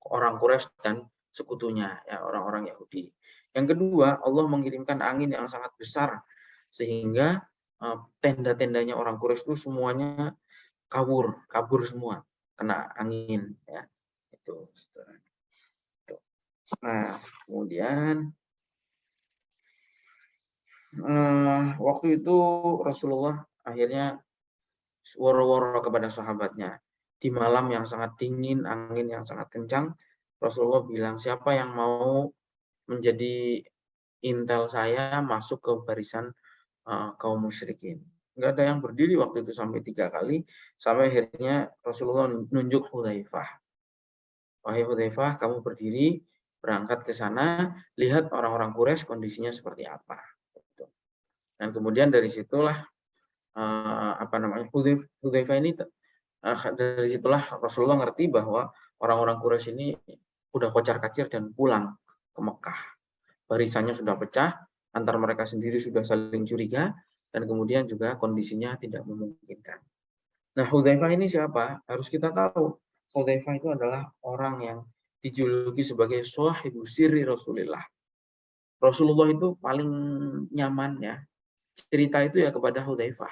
orang Quraisy dan sekutunya, ya, orang-orang Yahudi. Yang kedua, Allah mengirimkan angin yang sangat besar sehingga tenda-tendanya orang Quraisy itu semuanya kabur semua, kena angin, ya. Itu. Nah, kemudian waktu itu Rasulullah akhirnya woro-woro kepada sahabatnya. Di malam yang sangat dingin, angin yang sangat kencang, Rasulullah bilang, "Siapa yang mau menjadi intel saya masuk ke barisan kaum musyrikin?" Nggak ada yang berdiri waktu itu sampai 3 kali, sampai akhirnya Rasulullah nunjuk Hudzaifah. "Wahai Hudzaifah, kamu berdiri, berangkat ke sana, lihat orang-orang Quraisy kondisinya seperti apa." Dan kemudian dari situlah Hudzaifah ini, dari situlah Rasulullah ngerti bahwa orang-orang Quraisy ini udah kocar-kacir dan pulang ke Mekah. Barisannya sudah pecah, antar mereka sendiri sudah saling curiga, dan kemudian juga kondisinya tidak memungkinkan. Nah, Hudzaifah ini siapa? Harus kita tahu. Hudzaifah itu adalah orang yang dijuluki sebagai sahibu sirri Rasulillah. Rasulullah itu paling nyaman ya cerita itu ya kepada Hudzaifah.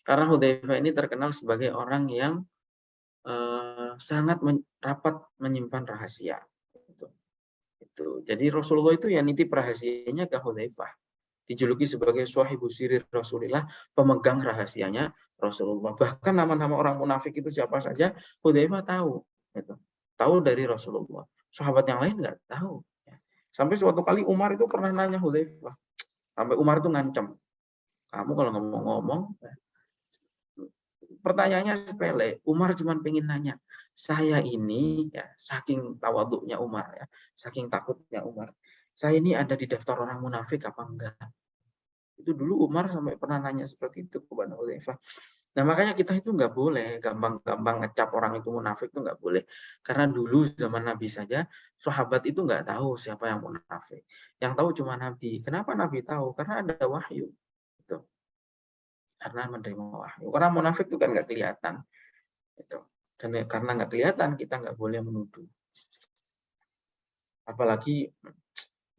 Karena Hudzaifah ini terkenal sebagai orang yang sangat rapat menyimpan rahasia. Itu. Jadi Rasulullah itu ya nitip rahasianya ke Hudzaifah. Dijuluki sebagai Shahibus Sirir Rasulillah, pemegang rahasianya Rasulullah. Bahkan nama-nama orang munafik itu siapa saja, Hudzaifah tahu. Gitu. Tahu dari Rasulullah. Sahabat yang lain nggak tahu. Sampai suatu kali Umar itu pernah nanya Hudzaifah. Sampai Umar itu ngancam. Kamu kalau ngomong-ngomong, pertanyaannya sepele. Umar cuma pengen nanya, saya ini ya saking tawaduknya Umar ya, saking takutnya Umar. Saya ini ada di daftar orang munafik apa enggak? Itu dulu Umar sampai pernah nanya seperti itu kepada Hudzaifah. Nah makanya kita itu nggak boleh gampang-gampang ngecap orang itu munafik, itu nggak boleh. Karena dulu zaman Nabi saja sahabat itu nggak tahu siapa yang munafik. Yang tahu cuma Nabi. Kenapa Nabi tahu? Karena ada wahyu. Gitu. Karena menerima wahyu. Orang munafik itu kan nggak kelihatan. Gitu. Dan karena nggak kelihatan kita nggak boleh menuduh. Apalagi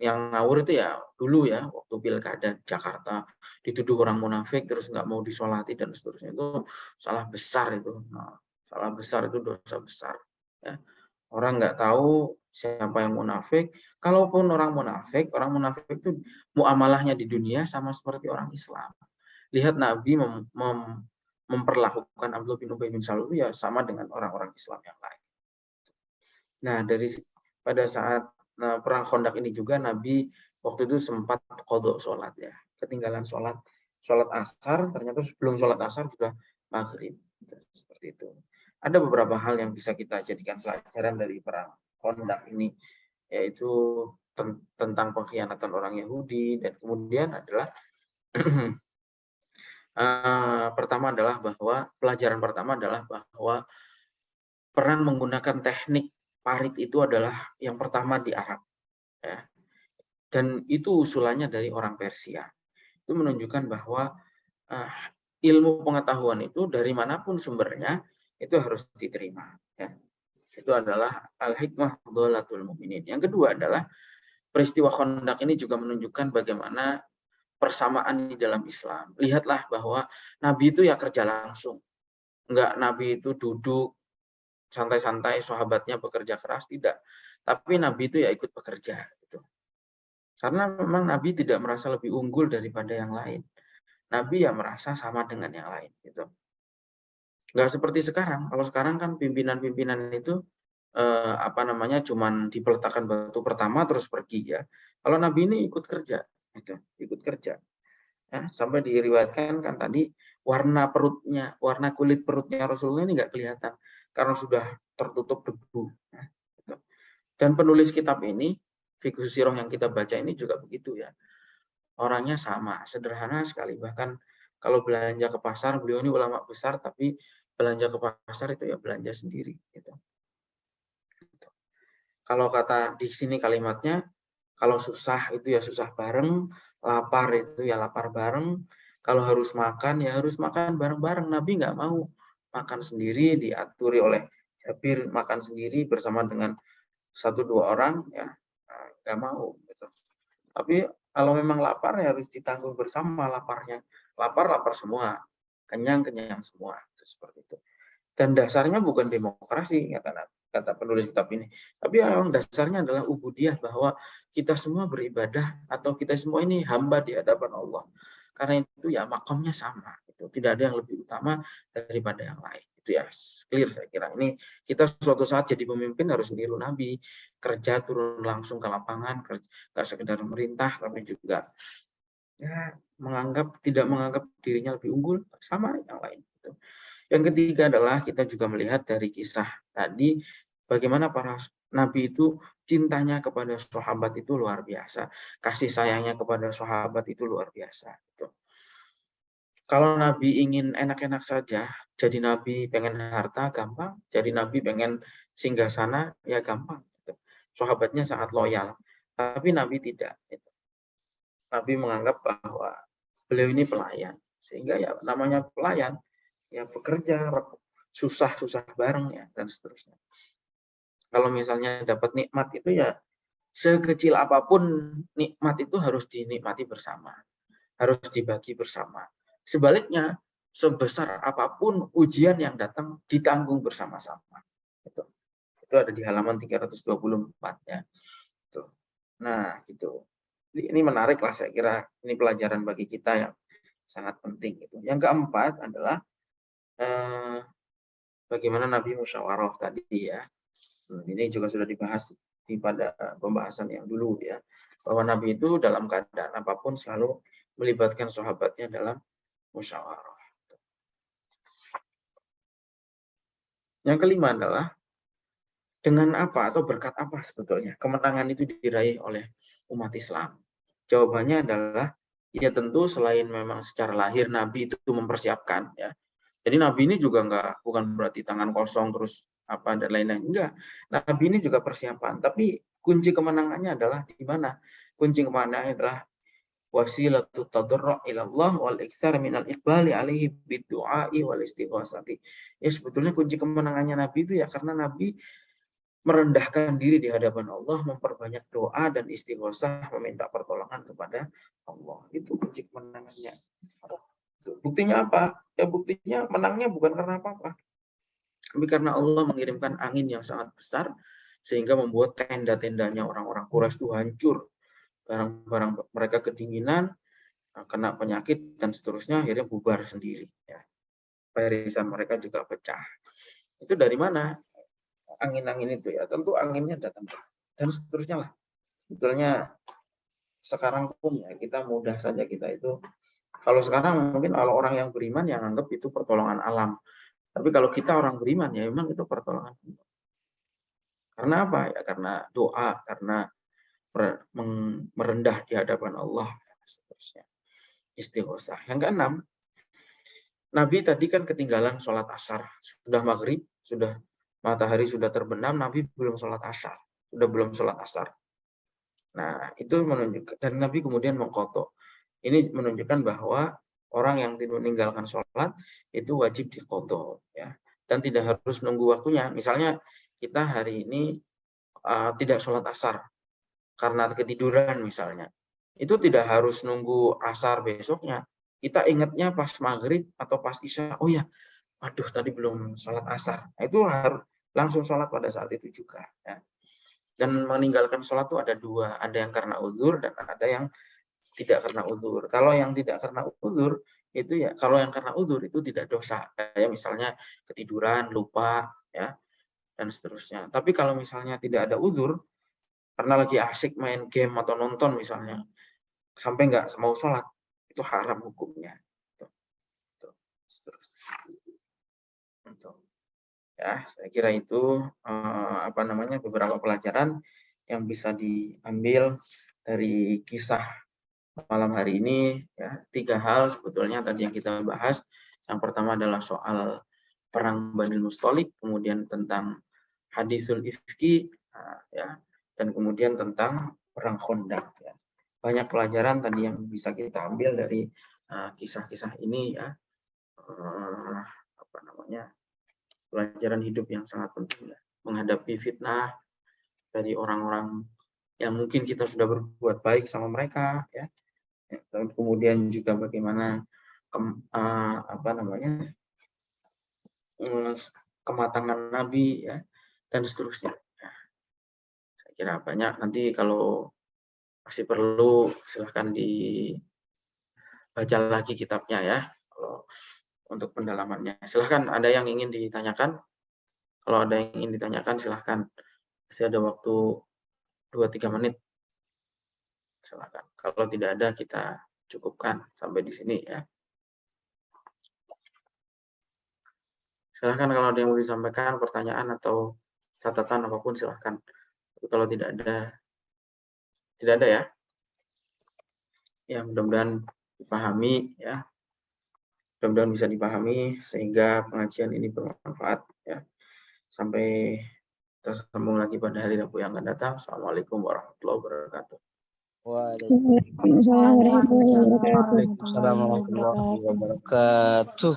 yang ngawur itu ya dulu ya waktu pilkada Jakarta dituduh orang munafik terus nggak mau disolati dan seterusnya, itu salah besar itu. Nah, salah besar itu dosa besar. Ya. Orang nggak tahu siapa yang munafik. Kalaupun orang munafik itu muamalahnya di dunia sama seperti orang Islam. Lihat Nabi memperlakukan Abdullah bin Ubay bin Salul ya sama dengan orang-orang Islam yang lain. Nah dari pada saat perang Khandaq ini juga Nabi waktu itu sempat qadha sholat ya, ketinggalan sholat asar, ternyata sebelum sholat asar sudah maghrib, seperti itu. Ada beberapa hal yang bisa kita jadikan pelajaran dari perang Khandaq ini, yaitu tentang pengkhianatan orang Yahudi, dan kemudian adalah pelajaran pertama adalah bahwa perang menggunakan teknik parit itu adalah yang pertama di Arab, ya. Dan itu usulannya dari orang Persia. Itu menunjukkan bahwa ilmu pengetahuan itu dari manapun sumbernya itu harus diterima. Ya. Itu adalah al-hikmah dhalatul mu'minin. Yang kedua adalah peristiwa Khandaq ini juga menunjukkan bagaimana persamaan di dalam Islam. Lihatlah bahwa Nabi itu ya kerja langsung. Enggak Nabi itu duduk santai-santai, sahabatnya bekerja keras, tidak. Tapi Nabi itu ya ikut bekerja. Gitu. Karena memang Nabi tidak merasa lebih unggul daripada yang lain. Nabi ya merasa sama dengan yang lain. Gitu. Nggak seperti sekarang. Kalau sekarang kan pimpinan-pimpinan itu cuman dipeletakkan batu pertama terus pergi ya. Kalau Nabi ini ikut kerja, gitu. Ikut kerja. Ya, sampai diriwayatkan kan tadi warna kulit perutnya Rasulullah ini nggak kelihatan karena sudah tertutup debu. Ya, gitu. Dan penulis kitab ini, Fiqhus Sirah yang kita baca ini juga begitu ya. Orangnya sama, sederhana sekali. Bahkan kalau belanja ke pasar, beliau ini ulama besar, tapi belanja ke pasar itu ya belanja sendiri. Gitu. Kalau kata di sini kalimatnya, kalau susah itu ya susah bareng, lapar itu ya lapar bareng, kalau harus makan ya harus makan bareng-bareng. Nabi nggak mau makan sendiri, diaturi oleh Jabir makan sendiri bersama dengan 1-2 orang, ya nggak mau. Gitu. Tapi kalau memang lapar ya harus ditanggung bersama laparnya. Lapar semua, kenyang semua, seperti itu. Dan dasarnya bukan demokrasi, kata penulis kitab ini. Tapi memang dasarnya adalah ubudiyah, bahwa kita semua beribadah atau kita semua ini hamba di hadapan Allah. Karena itu ya makomnya sama. Itu tidak ada yang lebih utama daripada yang lain. Itu ya clear saya kira. Ini kita suatu saat jadi pemimpin harus niru Nabi, kerja turun langsung ke lapangan, nggak sekedar merintah, tapi juga ya tidak menganggap dirinya lebih unggul sama yang lain. Gitu. Yang ketiga adalah kita juga melihat dari kisah tadi bagaimana para nabi itu cintanya kepada sahabat itu luar biasa, kasih sayangnya kepada sahabat itu luar biasa. Gitu. Kalau nabi ingin enak-enak saja, jadi nabi pengen harta gampang, jadi nabi pengen singgasana ya gampang. Gitu. Sahabatnya sangat loyal, tapi nabi tidak. Gitu. Nabi menganggap bahwa beliau ini pelayan, sehingga ya namanya pelayan ya bekerja susah bareng ya dan seterusnya. Kalau misalnya dapat nikmat itu ya sekecil apapun nikmat itu harus dinikmati bersama, harus dibagi bersama. Sebaliknya sebesar apapun ujian yang datang ditanggung bersama-sama. Itu ada di halaman 324 ya. Tuh. Nah, gitu. Ini menarik lah, saya kira ini pelajaran bagi kita yang sangat penting gitu. Yang keempat adalah bagaimana Nabi musyawarah tadi ya. Ini juga sudah dibahas pada pembahasan yang dulu ya, bahwa Nabi itu dalam keadaan apapun selalu melibatkan sahabatnya dalam musyawarah. Yang kelima adalah dengan apa atau berkat apa sebetulnya kemenangan itu diraih oleh umat Islam? Jawabannya adalah ya tentu selain memang secara lahir Nabi itu mempersiapkan ya. Jadi Nabi ini juga bukan berarti tangan kosong terus apa dan lain-lain, enggak. Nabi ini juga persiapan, tapi kunci kemenangannya adalah di mana? Kunci kemenangannya adalah wasilatut tadarru' ila Allah wal iktsar minal iqbali alaihi bidduai wal istighosati. Ya sebetulnya kunci kemenangannya Nabi itu ya karena Nabi merendahkan diri di hadapan Allah, memperbanyak doa dan istighosah, meminta pertolongan kepada Allah. Itu kunci kemenangannya. Buktinya apa? Ya buktinya menangnya bukan karena apa-apa, tapi karena Allah mengirimkan angin yang sangat besar sehingga membuat tenda-tendanya orang-orang Quraisy itu hancur, barang-barang mereka kedinginan, kena penyakit dan seterusnya, akhirnya bubar sendiri. Ya. Barisan mereka juga pecah. Itu dari mana angin-angin itu ya? Tentu anginnya datang dan seterusnya lah. Sebetulnya sekarang pun ya kita mudah saja kita itu. Kalau sekarang mungkin kalau orang yang beriman yang anggap itu pertolongan alam. Tapi kalau kita orang beriman ya memang itu pertolongan. Karena apa? Ya karena doa, karena merendah di hadapan Allah dan seterusnya. Istighosah. Yang keenam, Nabi tadi kan ketinggalan sholat asar. Sudah maghrib, sudah matahari sudah terbenam, Nabi belum sholat asar. Sudah belum sholat asar. Nah, itu menunjukkan, dan Nabi kemudian mengqadha. Ini menunjukkan bahwa orang yang meninggalkan sholat itu wajib diqadha ya, dan tidak harus nunggu waktunya. Misalnya kita hari ini tidak sholat asar karena ketiduran misalnya, itu tidak harus nunggu asar besoknya. Kita ingatnya pas maghrib atau pas isya, oh ya, aduh tadi belum sholat asar. Nah, itu harus langsung sholat pada saat itu juga. Ya. Dan meninggalkan sholat itu ada dua, ada yang karena uzur dan ada yang tidak karena uzur. Kalau yang tidak karena uzur itu ya, kalau yang karena uzur itu tidak dosa. Kayak misalnya ketiduran, lupa, ya dan seterusnya. Tapi kalau misalnya tidak ada uzur, karena lagi asik main game atau nonton misalnya, sampai nggak mau sholat, itu haram hukumnya. Ya, saya kira itu beberapa pelajaran yang bisa diambil dari kisah malam hari ini. Ya, 3 hal sebetulnya tadi yang kita bahas. Yang pertama adalah soal perang Bani Mustalik, kemudian tentang hadisul ifki, ya, dan kemudian tentang perang Khandaq. Ya. Banyak pelajaran tadi yang bisa kita ambil dari kisah-kisah ini ya. Pelajaran hidup yang sangat penting ya. Menghadapi fitnah dari orang-orang yang mungkin kita sudah berbuat baik sama mereka ya. Dan kemudian juga bagaimana kematangan Nabi ya dan seterusnya. Ya. Saya kira banyak, nanti kalau masih perlu silahkan dibaca lagi kitabnya ya. Kalau untuk pendalamannya. Silahkan, ada yang ingin ditanyakan? Kalau ada yang ingin ditanyakan, silahkan. Masih ada waktu 2-3 menit. Silahkan. Kalau tidak ada, kita cukupkan sampai di sini ya. Silahkan kalau ada yang mau disampaikan, pertanyaan atau catatan apapun silahkan. Tapi kalau tidak ada ya. Ya, mudah-mudahan dipahami ya. Mudah-mudahan bisa dipahami sehingga pengajian ini bermanfaat ya. Sampai kita sambung lagi pada hari Rabu yang akan datang. Assalamualaikum warahmatullahi wabarakatuh. Waalaikumsalam warahmatullahi wabarakatuh. Waalaikumsalam warahmatullahi wabarakatuh.